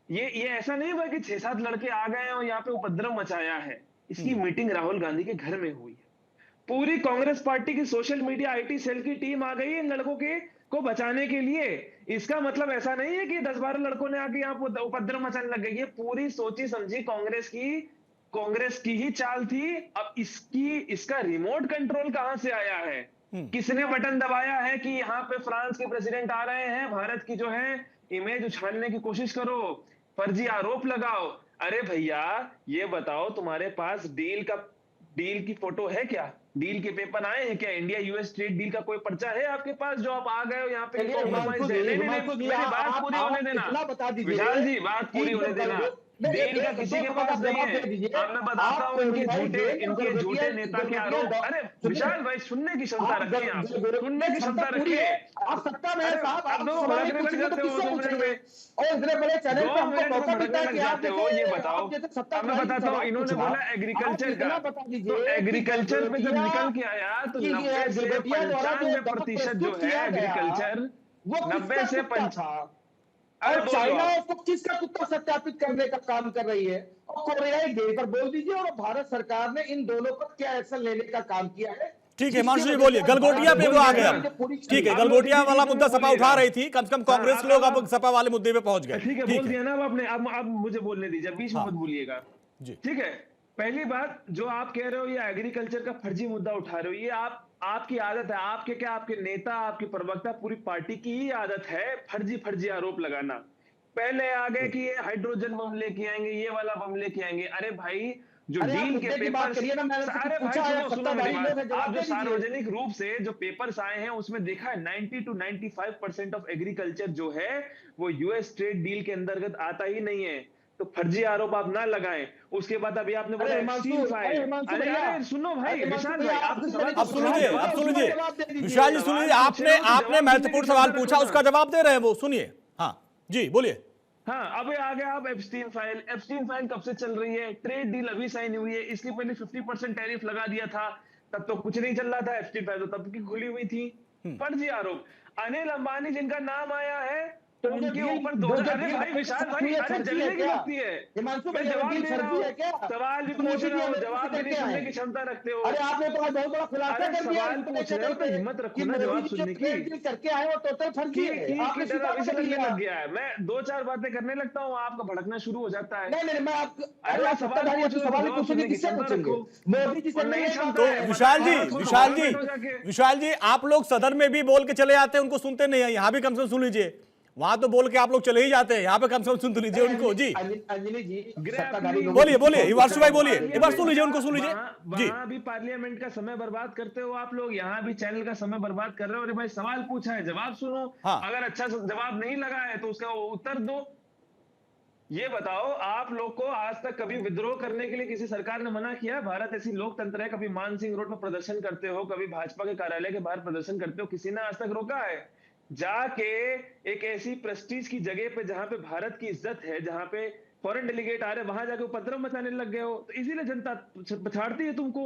ये ऐसा नहीं हुआ कि 6-7 लड़के आ गए और यहाँ पे उपद्रव मचाया है। इसकी मीटिंग राहुल गांधी के घर में हुई है। पूरी कांग्रेस पार्टी की सोशल मीडिया आईटी सेल की टीम आ गई इन लड़कों को बचाने के लिए। इसका मतलब ऐसा नहीं है कि 10-12 लड़कों ने आके यहाँ उपद्रव मचाने लग गए। ये पूरी सोची समझी कांग्रेस की ही चाल थी। अब इसका रिमोट कंट्रोल कहां से आया है? किसने बटन दबाया है कि यहाँ पे फ्रांस के प्रेसिडेंट आ रहे हैं, भारत की जो है इमेज उछालने की कोशिश करो, फर्जी आरोप लगाओ। अरे भैया ये बताओ, तुम्हारे पास डील की फोटो है क्या? डील के पेपर आए हैं क्या? इंडिया यूएस ट्रेड डील का कोई पर्चा है आपके पास जो आप आ गए हो यहाँ पे? मेरी बात पूरी होने देना विशाल जी, बात पूरी होने देना। डील का किसी के पास नहीं है। अब मैं बताता हूँ इनके झूठे नेता के आरोप। अरे विशाल भाई, सुनने की क्षमता रखिए, आप सुनने की क्षमता रखिए। आप सत्ता में हैं साहब, आप 2 मिनट लग जाते हो, 2 मिनट में, और इतने बड़े चैनल पे हमको मौका मिलता है लग जाते हो। ये बताओ, अब मैं बताता हूँ, इन्होंने बोला एग्रीकल्चर का, तो एग्रीकल्चर पे जब निकल के आया तो 90 से 95% जो है एग्रीकल्चर, 90 से 95। और चाइना उसको किसका कुत्ता सत्यापित करने का काम कर रही है? और कोरियाई गेट पर बोल दीजिए, और भारत सरकार ने इन दोनों पर क्या एक्शन लेने का काम किया है? ठीक है हिमांशु जी बोलिए। गलगोटिया पे वो आ गया। ठीक है, गलगोटिया वाला मुद्दा सपा उठा रही थी, कम से कम कांग्रेस लोग अब सपा वाले मुद्दे पे पहुंच गए। ठीक है, बोल दिया ना आपने, अब मुझे बोलने दीजिए, बीच में मत बोलिएगा। ठीक है, पहली बात जो आप कह रहे हो ये एग्रीकल्चर का फर्जी मुद्दा उठा रहे हो, ये आपकी आदत है, आपके नेता, आपके प्रवक्ता, पूरी पार्टी की ही आदत है फर्जी आरोप लगाना। पहले आ गए कि ये हाइड्रोजन बम लेके आएंगे, ये वाला बम लेके आएंगे। अरे भाई, जो डील के पेपर्स, अरे भाई सुनो मेरी बात, आप जो सार्वजनिक रूप से जो पेपर्स आए हैं उसमें देखा है 90 to 95% ऑफ एग्रीकल्चर जो है वो यूएस ट्रेड डील के अंतर्गत आता ही नहीं है। तो फर्जी आरोप आप ना लगाएं। उसके बाद अभी आपने बोला एक्सट्रीम फाइल। अरे सुनो भाई विशाल भाई, आपके सवाल अब सुन लीजिए विशाल जी, सुन लीजिए, आपने महत्वपूर्ण सवाल पूछा, उसका जवाब दे रहे हैं वो, सुनिए। हाँ जी बोलिए। हाँ, अब आ गया आप एप्स्टीन फाइल कब से चल रही है? ट्रेड डील अभी साइन हुई है, इसके पहले 50% टैरिफ लगा दिया था, तब तो कुछ नहीं चल रहा था। एप्स्टीन फाइल तो तब की खुली हुई थी। फर्जी आरोप, अनिल अंबानी जिनका नाम आया है तो मुझे उनके डील- ऊपर जो 2000 जो अरे डील भाई विशाल भाई, हुई है, अरे फर्जी जलने है की क्या? लगती है। हिमांशु मैं भाई, जवाब डील दे रहा फर्जी है हूँ, क्या? सवाल भी तो पूछ मोदी रहा जी हूँ, अमेरिका जवाब से भी नहीं करके सुनने आए। की क्षमता रखते हो। अरे आपने तो आज बहुत बड़ा खुलासा अरे कर दिया सवाल इसको पूछ लेकर रहे हो तो के हिम्मत रखो कि ना मोदी जवाब जी जो सुनने की। ट्रेड डील करके आए वो टोटल फर्जी है, आपने डर स्वीकार अभी से कर लगने लिया। लग गया है। मैं 2-4 बातें करने लगता हूँ, आपका भड़कना शुरू हो जाता है। नहीं नहीं, मैं आप अरे आप सवाल सत्ताधारी, पूछ आपसे रहे हो तो सवाल ही जवाब पूछेंगे, सुनने की किससे क्षमता पूछेंगे? रखो। मोदी जी से और नहीं नहीं क्षमता बात है, है। विशाल जी, भारत को तो विशाल जी, बैठो जाके। विशाल जी, आप लोग सदन में भी बोल के चले जाते हैं, उनको सुनते नहीं है। यहाँ भी कम से कम सुन लीजिए। वहां तो बोल के आप लोग चले ही जाते हैं, यहाँ पे कम से कम सुन तो लीजिए उनको। जी अंजलि जी, ग्रैप सत्ताधारी ली। लोगों बोलिए की बोलिए, बहुत हिमांशु भाई दिक्कत बोलिए, है। एक बार सुन लीजिए, उनको सुन लीजिए जी। वहां भी पार्लियामेंट का समय बर्बाद करते हो आप लोग, यहाँ भी चैनल का समय बर्बाद कर रहे हो। अरे भाई सवाल पूछा है, जवाब सुनो। हाँ। अगर अच्छा जवाब नहीं लगा है तो उसका उत्तर दो। ये बताओ, आप लोग को आज तक कभी विद्रोह करने के लिए किसी सरकार ने मना किया? भारत ऐसी लोकतंत्र है, कभी मान सिंह रोड पर प्रदर्शन करते हो, कभी भाजपा के कार्यालय के बाहर प्रदर्शन करते हो, किसी ने आज तक रोका है? जाके एक ऐसी प्रेस्टीज की जगह पे जहां पे भारत की इज्जत है, जहां पे फॉरेन डेलीगेट आ रहे, वहां जाके उपद्रव मचाने लग गए हो। तो इसीलिए जनता पछाड़ती है तुमको।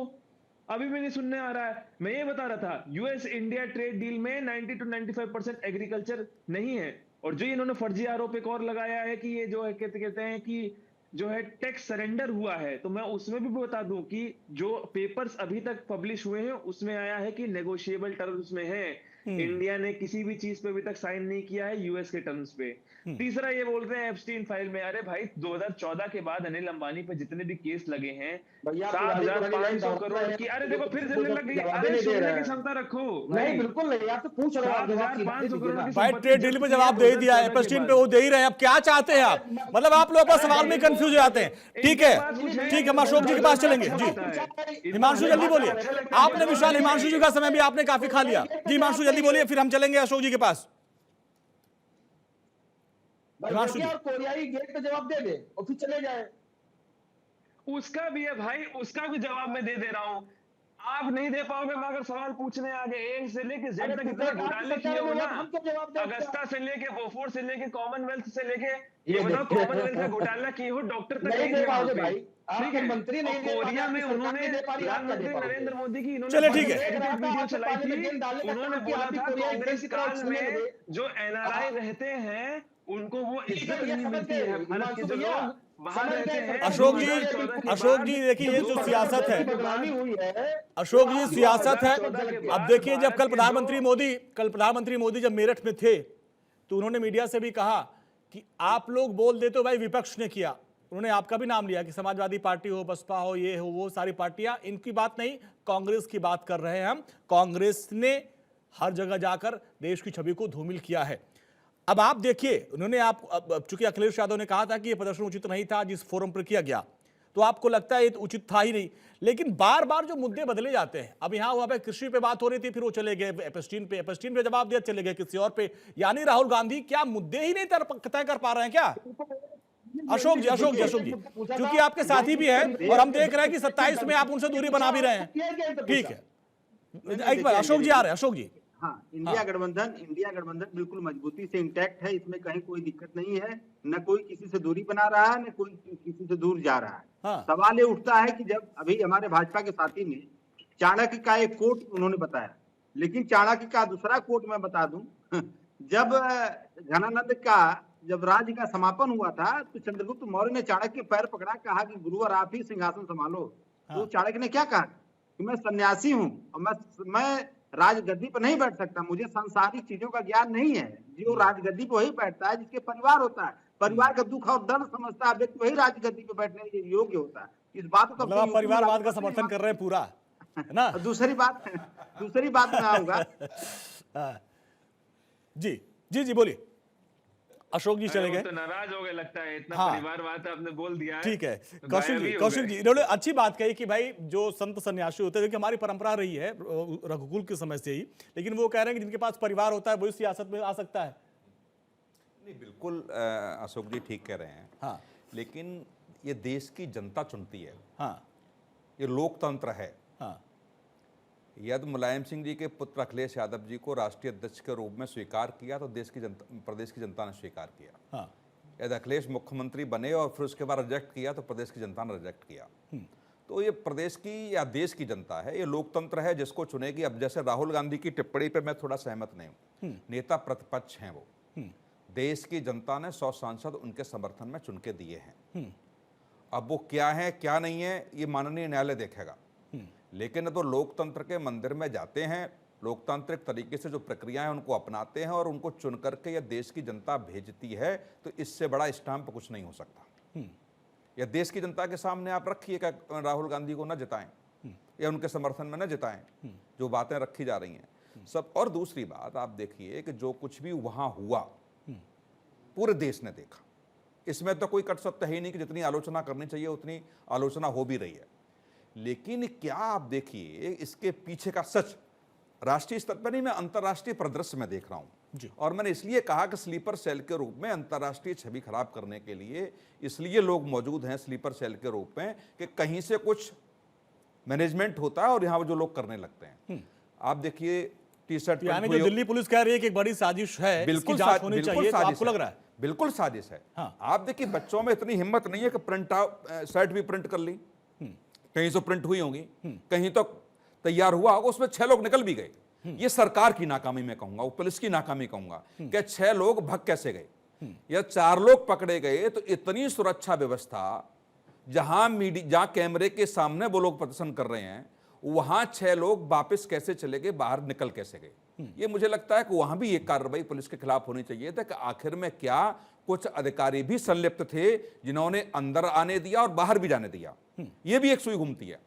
अभी भी नहीं सुनने आ रहा है। मैं ये बता रहा था, यूएस इंडिया ट्रेड डील में 90 to 95% एग्रीकल्चर नहीं है। और जो इन्होंने फर्जी आरोप एक और लगाया है कि ये जो है कहते हैं कि जो है टैक्स सरेंडर हुआ है, तो मैं उसमें भी बता दूं कि जो पेपर्स अभी तक पब्लिश हुए हैं उसमें आया है कि नेगोशिएबल टर्म्स में है। इंडिया ने किसी भी चीज पे अभी तक साइन नहीं किया है यूएस के टर्म्स पे। तीसरा ये बोलते हैं एप्स्टीन फाइल में। अरे भाई 2014 के बाद अनिल अंबानी पे जितने भी केस लगे हैं, भैया, पुरानी 7,500 करोड़ की। अरे देखो फिर जलने लग गई। अरे सुनने की क्षमता रखो नहीं, बिल्कुल नहीं, आप तो पूछ रहे हो, आप जवाब सीधा 7,500 दीजिए करोड़ ना। की भाई ट्रेड डील में जवाब दे ही दिया है, एप्स्टीन पे वो दे ही रहे हैं। अब क्या चाहते हैं आप? मतलब आप लोग अपना सवाल में कंफ्यूज हो जाते हैं। ठीक है, ठीक है, हम अशोक जी के पास चलेंगे जी। हिमांशु जल्दी बोलिए, आपने विशाल हिमांशु जी का समय भी आपने काफी खा लिया जी। हिमांशु जल्दी बोलिए, फिर हम चलेंगे अशोक जी के पास। हिमांशु जी। और कोरियाई गेट पे जवाब दे दे और फिर चले जाए। उसका भी है भाई, उसका भी जवाब मैं दे रहा हूं। आप नहीं दे पाओगे। मैं अगर सवाल पूछने आगे ए से लेके जेड तक इतने घोटाले किए हो ना, हम क्या जवाब दें? अगस्ता से लेके बोफोर्स से लेके कॉमनवेल्थ से लेके, ये ये बताओ देखिए। कॉमनवेल्थ का घोटाला किए हो, डॉक्टर तक नहीं नहीं दे थे वहां पाओगे पे। भाई, आपके ठीक है, मंत्री नहीं और दे पाए, कोरिया में आपकी सरकार उन्होंने नहीं दे पा रही, आप क्या दे प्रधानमंत्री पाओगे? नरेंद्र मोदी की चलिए, ठीक है। एडिटेड वीडियो आपके चलाई पाले में गेंद थी। डालने का उन्होंने काम कि बोला आप भी था कोरियाई कांग्रेस गेट की तरफ काल छूने में लगे। जो एनआरआई रहते हैं उनको वो इज्जत भैया, नहीं समझ मिलती गए, है। भारत के जो भैया, लोग बाहर समझ रहते गए, हैं, अशोक जी, 2014 के अशोक बाद जी देखिए, ये जो सियासत है, बदनामी हुई है। अशोक जी सियासत है। 2014 के अब बाद देखिए, जब भारत कल के प्रधानमंत्री मोदी जब मेरठ में थे तो उन्होंने मीडिया से भी कहा कि आप लोग बोल देते हो भाई विपक्ष ने किया। उन्होंने आपका भी नाम लिया कि समाजवादी पार्टी हो, बसपा हो, ये हो, वो सारी पार्टियां, इनकी बात नहीं, कांग्रेस की बात कर रहे हैं हम। कांग्रेस ने हर जगह जाकर देश की छवि को धूमिल किया है। अब आप देखिए, उन्होंने चूंकि अखिलेश यादव ने कहा था कि यह प्रदर्शन उचित नहीं था जिस फोरम पर किया गया, तो आपको लगता है ये उचित था ही नहीं। लेकिन बार बार जो मुद्दे बदले जाते हैं, अब यहाँ वहां पे कृषि पे बात हो रही थी, फिर वो चले गए एप्स्टीन पे जवाब दिया, चले गए किसी और पे। यानी राहुल गांधी क्या मुद्दे ही नहीं तय कर पा रहे हैं क्या? अशोक जी, क्योंकि आपके साथी भी हैं और हम देख रहे हैं कि 27 में आप उनसे दूरी बना भी रहे हैं। ठीक है, एक बार अशोक जी आ रहे हैं। अशोक जी, हाँ, इंडिया गठबंधन बिल्कुल मजबूती से इंटैक्ट है, इसमें कहीं कोई दिक्कत नहीं है। न कोई किसी से दूरी बना रहा है, न कोई किसी से दूर जा रहा है। हाँ। सवाल ये उठता है कि जब अभी हमारे भाजपा के साथी ने चाणक्य का एक कोट उन्होंने बताया, लेकिन चाणक्य का दूसरा कोट मैं बता दूं। जब घनानंद का जब राज्य का समापन हुआ था तो चंद्रगुप्त मौर्य ने चाणक्य के पैर पकड़ा, कहा कि गुरुवर आप ही सिंहासन संभालो। तो चाणक्य ने क्या कहा कि मैं सन्यासी हूँ और मैं राजगद्दी पर नहीं बैठ सकता, मुझे सांसारिक चीजों का ज्ञान नहीं है। जो राजगद्दी पर वही बैठता है जिसके परिवार होता है, परिवार का दुख और दर्द समझता है व्यक्ति, वही राजगद्दी पर बैठने के योग्य होता है। इस बात को मतलब परिवारवाद का समर्थन कर रहे हैं पूरा, है ना? दूसरी बात में आऊंगा। जी जी जी, बोलिए। अशोक जी चले गए, तो नाराज हो गए लगता है, इतना हाँ। परिवारवाद आपने बोल दिया है। ठीक है, तो कौशिक गायब ही हो कौशिक गए। जी, इन्होंने अच्छी बात कही कि भाई जो संत सन्यासी होते हैं, देखिए हमारी परंपरा रही है रघुकुल के समय से ही, लेकिन वो कह रहे हैं कि जिनके पास परिवार होता है वही सियासत में आ सकता है। नहीं, बिल्कुल अशोक जी ठीक कह रहे हैं। हाँ, लेकिन ये देश की जनता चुनती है, हाँ, ये लोकतंत्र है। हाँ, यदि मुलायम सिंह जी के पुत्र अखिलेश यादव जी को राष्ट्रीय अध्यक्ष के रूप में स्वीकार किया तो प्रदेश की जनता ने स्वीकार किया। हाँ, यदि अखिलेश मुख्यमंत्री बने और फिर उसके बाद रिजेक्ट किया तो प्रदेश की जनता ने रिजेक्ट किया। तो ये प्रदेश की या देश की जनता है, ये लोकतंत्र है जिसको चुनेगी। अब जैसे राहुल गांधी की टिप्पणी पे मैं थोड़ा सहमत नहीं हूँ। नेता प्रतिपक्ष हैं वो, देश की जनता ने 100 सांसद उनके समर्थन में चुन के दिए हैं। अब वो क्या है क्या नहीं है ये माननीय न्यायालय देखेगा, लेकिन तो लोकतंत्र के मंदिर में जाते हैं, लोकतांत्रिक तरीके से जो प्रक्रियाएं उनको अपनाते हैं और उनको चुन करके यह देश की जनता भेजती है, तो इससे बड़ा स्टैंप कुछ नहीं हो सकता। या देश की जनता के सामने आप रखिए कि राहुल गांधी को न जिताएं या उनके समर्थन में न जिताएं, जो बातें रखी जा रही हैं सब। और दूसरी बात आप देखिए कि जो कुछ भी वहां हुआ पूरे देश ने देखा, इसमें तो कोई कट सत्य है ही नहीं कि जितनी आलोचना करनी चाहिए उतनी आलोचना हो भी रही है। लेकिन क्या आप देखिए इसके पीछे का सच राष्ट्रीय स्तर पर नहीं, मैं अंतर्राष्ट्रीय परिदृश्य में देख रहा हूं। और मैंने इसलिए कहा कि स्लीपर सेल के रूप में अंतर्राष्ट्रीय छवि खराब करने के लिए इसलिए लोग मौजूद हैं स्लीपर सेल के रूप में कि कहीं से कुछ मैनेजमेंट होता है और यहां जो लोग करने लगते हैं। आप देखिए टी शर्ट, यानी जो दिल्ली पुलिस कह रही है कि एक बड़ी साजिश है, बिल्कुल इसकी जांच होनी चाहिए, तो आपको लग रहा है? बिल्कुल साजिश है। हाँ। आप देखिए बच्चों में इतनी हिम्मत नहीं है कि प्रिंट शर्ट भी प्रिंट कर ली, कहीं से प्रिंट हुई होंगी, कहीं तो तैयार हुआ होगा, उसमें 6 लोग निकल भी गए। ये सरकार की नाकामी में कहूंगा, वो पुलिस की नाकामी कहूंगा कि 6 लोग भग कैसे गए, या 4 लोग पकड़े गए। तो इतनी सुरक्षा व्यवस्था, जहां कैमरे के सामने वो लोग प्रदर्शन कर रहे हैं, वहां 6 लोग वापस कैसे चले गए, बाहर निकल कैसे गए। ये मुझे लगता है कि वहां भी एक कार्रवाई पुलिस के खिलाफ होनी चाहिए था कि आखिर में क्या कुछ अधिकारी भी संलिप्त थे जिन्होंने अंदर आने दिया और बाहर भी जाने दिया। ये भी एक सुई घूमती है।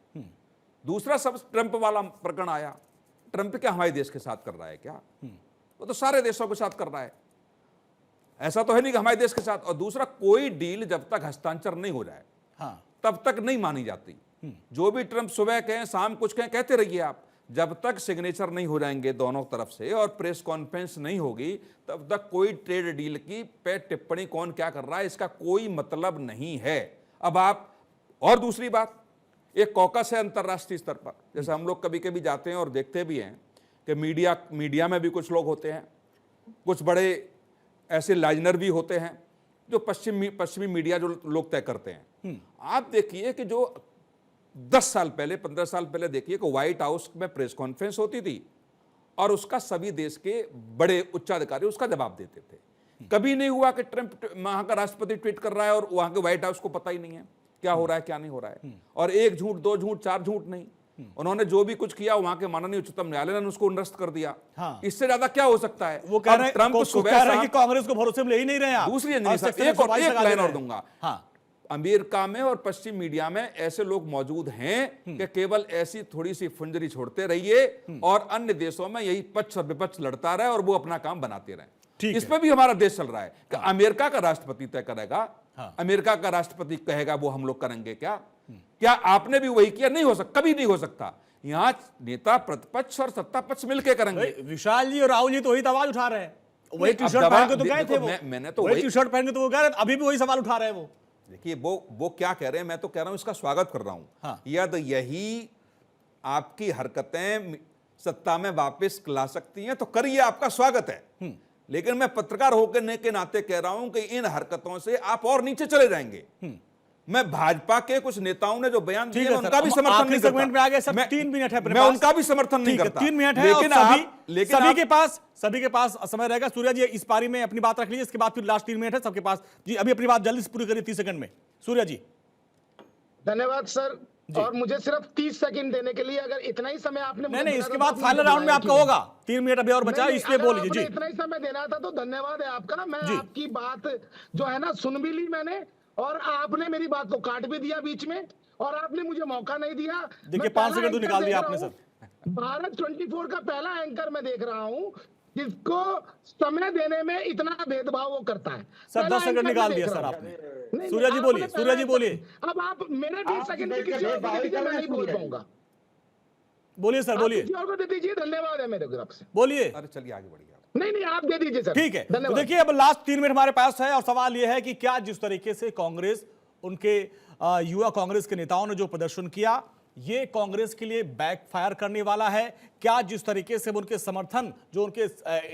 दूसरा सब ट्रंप वाला प्रकरण आया। ट्रंप क्या हमारे देश के साथ कर रहा है क्या? वो तो सारे देशों के साथ कर रहा है, ऐसा तो है नहीं कि हमारे देश के साथ। और दूसरा, कोई डील जब तक हस्तांतर नहीं हो जाए तब तक नहीं मानी जाती। जो भी ट्रंप सुबह कहें शाम कुछ कहें, कहते रहिए आप, जब तक सिग्नेचर नहीं हो जाएंगे दोनों तरफ से और प्रेस कॉन्फ्रेंस नहीं होगी तब तक कोई ट्रेड डील की पे टिप्पणी कौन क्या कर रहा है इसका कोई मतलब नहीं है। अब आप, और दूसरी बात, एक कॉकस है अंतर्राष्ट्रीय स्तर पर, जैसे हम लोग कभी कभी जाते हैं और देखते भी हैं कि मीडिया में भी कुछ लोग होते हैं, कुछ बड़े ऐसे लाइनर भी होते हैं जो पश्चिमी मीडिया जो लोग तय करते हैं। आप देखिए कि जो 10 साल पहले 15 साल पहले देखिए कि व्हाइट हाउस में प्रेस कॉन्फ्रेंस होती थी और उसका सभी देश के बड़े उच्चाधिकारी उसका जवाब देते थे। कभी नहीं हुआ कि ट्रंप वहां का राष्ट्रपति ट्वीट कर रहा है और वहां के व्हाइट हाउस को पता ही नहीं है क्या हो रहा है क्या नहीं हो रहा है। और 1 झूठ 2 झूठ 4 झूठ नहीं, उन्होंने जो भी कुछ किया वहां के माननीय उच्चतम न्यायालय ने उसको निरस्त कर दिया। इससे ज्यादा क्या हो सकता है? वो कह रहे हैं ट्रंप सुबह कि कांग्रेस को भरोसे में ले ही नहीं रहे आप। दूसरी एक लाइन और दूंगा, अमेरिका में और पश्चिम मीडिया में ऐसे लोग मौजूद हैं कि केवल ऐसी थोड़ी सी फुंजरी छोड़ते रहिए और अन्य देशों में यही पक्ष और विपक्ष लड़ता रहे और वो अपना काम बनाते रहे। इसमें भी हमारा देश चल रहा है कि अमेरिका का राष्ट्रपति तय करेगा, अमेरिका का राष्ट्रपति कहेगा वो हम लोग करेंगे क्या आपने भी वही किया? नहीं हो सकता, कभी नहीं हो सकता। यहाँ नेता प्रतिपक्ष और सत्ता पक्ष मिलकर करेंगे। विशाल जी और राहुल जी तो वही आवाज उठा रहे हैं, वही टी शर्ट पहन के तो गए थे, मैंने तो वही टी शर्ट पहन के तो वो कह रहे, अभी भी वही सवाल उठा रहे हैं वो। देखिए वो क्या कह रहे हैं, मैं तो कह रहा हूं इसका स्वागत कर रहा हूं। यदि यही आपकी हरकतें सत्ता में वापस ला सकती हैं तो करिए, आपका स्वागत है। लेकिन मैं पत्रकार होकर के नाते कह रहा हूं कि इन हरकतों से आप और नीचे चले जाएंगे। मैं भाजपा के कुछ नेताओं ने जो बयान दिए उनका भी समर्थन नहीं करता। में आ गए, सब 3 मिनट है, मैं उनका भी समर्थन नहीं करता। 3 मिनट है, लेकिन सभी के पास समय रहेगा। सूर्या जी इस पारी में अपनी बात रख लीजिए, इसके बाद फिर लास्ट 3 मिनट है सबके पास। जी अभी अपनी बात जल्दी से पूरी करिए 30 सेकंड में। सूर्या जी धन्यवाद सर, और मुझे सिर्फ 30 सेकंड देने के लिए, अगर इतना ही समय आपने नहीं, इसके बाद फाइनल राउंड में आपका होगा। 3 मिनट अभी और बचा है, इसलिए बोल लीजिए। इतना ही समय देना था तो धन्यवाद है आपका। मैं आपकी बात जो है ना सुन भी ली मैंने, और आपने मेरी बात को काट भी दिया बीच में, और आपने मुझे मौका नहीं दिया। देखिए 5 सेकंड तो निकाल दिया आपने सर। भारत 24 का पहला एंकर मैं देख रहा हूं जिसको समय देने में इतना भेदभाव वो करता है। सर 10 सेकंड निकाल दिया सर आपने। सूर्या जी बोलिए, सूर्या जी बोलिए। अब आप मेरे 20 सेकंड की किसी और को दे दीजिए, मैं नहीं बोल पाऊंगा। बोलिए सर, बोलिए। किसी और को दे दीजिए, धन्यवाद है मेरे तरफ से। बोलिए। अरे चलिए आगे बढ़िए। नहीं आप दे दीजिए सर। ठीक है, तो देखिए अब लास्ट 3 मिनट हमारे पास है और सवाल यह है कि क्या जिस तरीके से कांग्रेस, उनके युवा कांग्रेस के नेताओं ने जो प्रदर्शन किया, ये कांग्रेस के लिए बैकफायर करने वाला है? क्या जिस तरीके से उनके समर्थन, जो उनके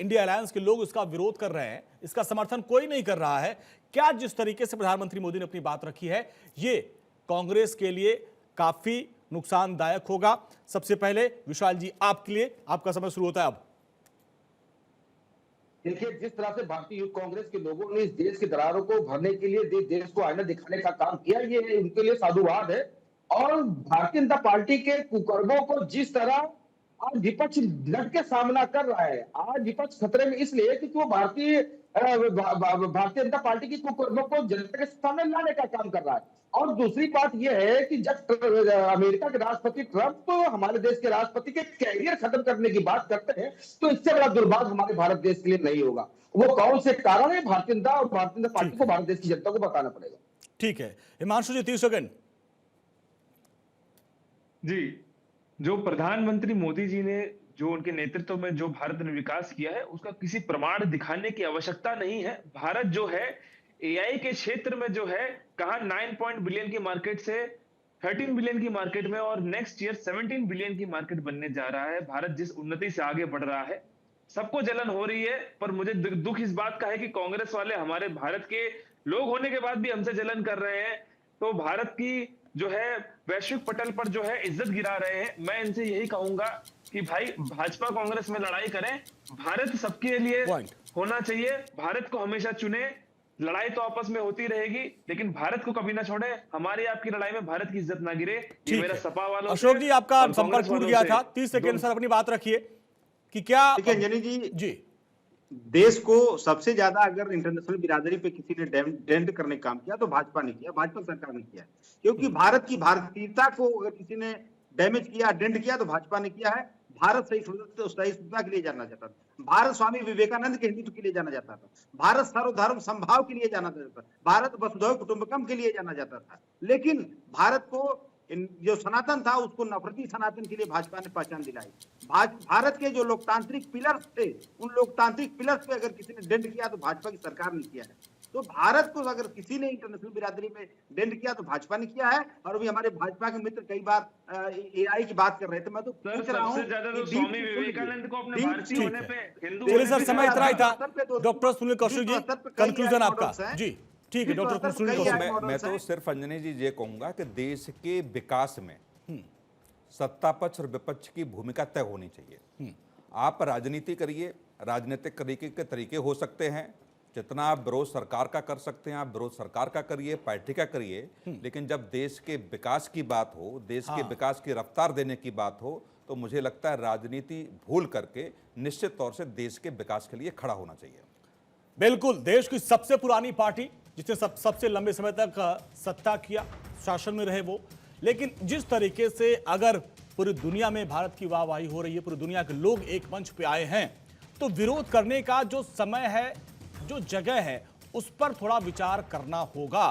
इंडिया अलायंस के लोग इसका विरोध कर रहे हैं, इसका समर्थन कोई नहीं कर रहा है, क्या जिस तरीके से प्रधानमंत्री मोदी ने अपनी बात रखी है ये कांग्रेस के लिए काफी नुकसानदायक होगा? सबसे पहले विशाल जी आपके लिए, आपका समय शुरू होता है अब। देखिए, जिस तरह से भारतीय यूथ कांग्रेस के लोगों ने इस देश की दरारों को भरने के लिए देश को आईना दिखाने का काम किया, ये उनके लिए साधुवाद है। और भारतीय जनता पार्टी के कुकर्मों को जिस तरह आज विपक्ष डट के सामना कर रहा है, आज विपक्ष खतरे में इसलिए क्योंकि वो भारतीय जनता पार्टी की कुकर्मों को जनता के सामने लाने का काम कर रहा है। और दूसरी बात यह है कि जब अमेरिका के राष्ट्रपति ट्रंप तो हमारे देश के राष्ट्रपति के कैरियर खत्म करने की बात करते हैं, तो इससे बड़ा दुर्भाग्य हमारे भारत देश के लिए नहीं होगा। वो कौन से कारण है, भारतीय जनता और भारतीय जनता पार्टी को भारत देश की जनता को बताना पड़ेगा। ठीक है, हिमांशु जी 30 सेकंड। जी, जो प्रधानमंत्री मोदी जी ने जो उनके नेतृत्व में जो भारत ने विकास किया है, उसका किसी प्रमाण दिखाने की आवश्यकता नहीं है। भारत जो है एआई के क्षेत्र में जो है कहा 9 बिलियन की मार्केट से 13 बिलियन की मार्केट में और नेक्स्ट ईयर 17 बिलियन की मार्केट बनने जा रहा है। भारत जिस उन्नति से आगे बढ़ रहा है, सबको जलन हो रही है, पर मुझे दुख इस बात का है कि कांग्रेस वाले हमारे भारत के लोग होने के बाद भी हमसे जलन कर रहे हैं, तो भारत की जो है वैश्विक पटल पर जो है इज्जत गिरा रहे हैं। मैं इनसे यही कहूंगा कि भाई भाजपा कांग्रेस में लड़ाई करें, भारत सबके लिए होना चाहिए, भारत को हमेशा चुने। लड़ाई तो आपस में होती रहेगी, लेकिन भारत को कभी ना छोड़े। हमारी आपकी लड़ाई में भारत की इज्जत ना गिरे, ये मेरा सपा वालों से। अशोक जी, आपका संपर्क टूट गया था, 30 सेकंड सर अपनी बात रखिए कि क्या। देखिए अंजनी जी, देश को सबसे ज्यादा अगर इंटरनेशनल बिरादरी पे किसी ने डेंट करने का काम किया तो भाजपा ने किया, भाजपा सरकार ने किया। क्योंकि भारत की भारतीयता को अगर किसी ने डैमेज किया, डेंट किया तो भाजपा ने किया है। भारत सहिष्णुता के लिए जाना जाता था, भारत स्वामी विवेकानंद के हिंदुत्व के लिए जाना जाता था, भारत सर्वधर्म समभाव के लिए जाना जाता था, भारत वसुधैव कुटुंबकम के लिए जाना जाता था। लेकिन भारत को जो सनातन था उसको नफरती सनातन के लिए भाजपा ने पहचान दिलाई। भारत के जो लोकतांत्रिक पिलर्स थे, उन लोकतांत्रिक पिलर्स पे अगर किसी ने डेंट किया तो भाजपा की सरकार ने किया है। तो भारत को अगर किसी ने इंटरनेशनल बिरादरी में डेंट किया तो भाजपा ने किया है। और अभी हमारे भाजपा के मित्र कई बार एआई की बात कर रहे थे, मैं तो पूछ रहा हूं कि स्वामी विवेकानंद को अपने भारतीय होने पे हिंदू। चलिए सर, समय इतना ही था। डॉक्टर सुनील कौशिक जी, कंक्लूजन आपका। जी ठीक है डॉक्टर सुनील कौशिक। मैं तो सिर्फ अंजनी जी ये कहूंगा कि देश के विकास में सत्ता पक्ष और विपक्ष की भूमिका तय होनी चाहिए। आप राजनीति करिए, राजनीतिक तरीके हो सकते हैं, जितना आप विरोध सरकार का कर सकते हैं आप विरोध सरकार का करिए, पार्टी का करिए, लेकिन जब देश के विकास की बात हो, देश के विकास की रफ्तार देने की बात हो, तो मुझे लगता है राजनीति भूल करके निश्चित तौर से देश के विकास के लिए खड़ा होना चाहिए। बिल्कुल, देश की सबसे पुरानी पार्टी जिसने सबसे लंबे समय तक सत्ता किया, शासन में रहे वो, लेकिन जिस तरीके से अगर पूरी दुनिया में भारत की वाहवाही हो रही है, पूरी दुनिया के लोग एक मंच पे आए हैं, तो विरोध करने का जो समय है, जो जगह है, उस पर थोड़ा विचार करना होगा।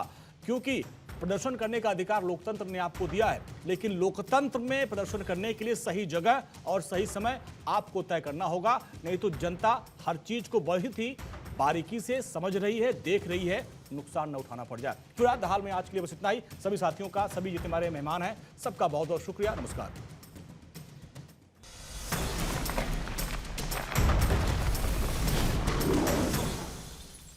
क्योंकि प्रदर्शन करने का अधिकार लोकतंत्र ने आपको दिया है, लेकिन लोकतंत्र में प्रदर्शन करने के लिए सही जगह और सही समय आपको तय करना होगा। नहीं तो जनता हर चीज को बहुत ही बारीकी से समझ रही है, देख रही है, नुकसान न उठाना पड़ जाए। फिलहाल में आज के लिए बस इतना ही। सभी साथियों का, सभी जितने हमारे मेहमान हैं, सबका बहुत बहुत शुक्रिया। नमस्कार।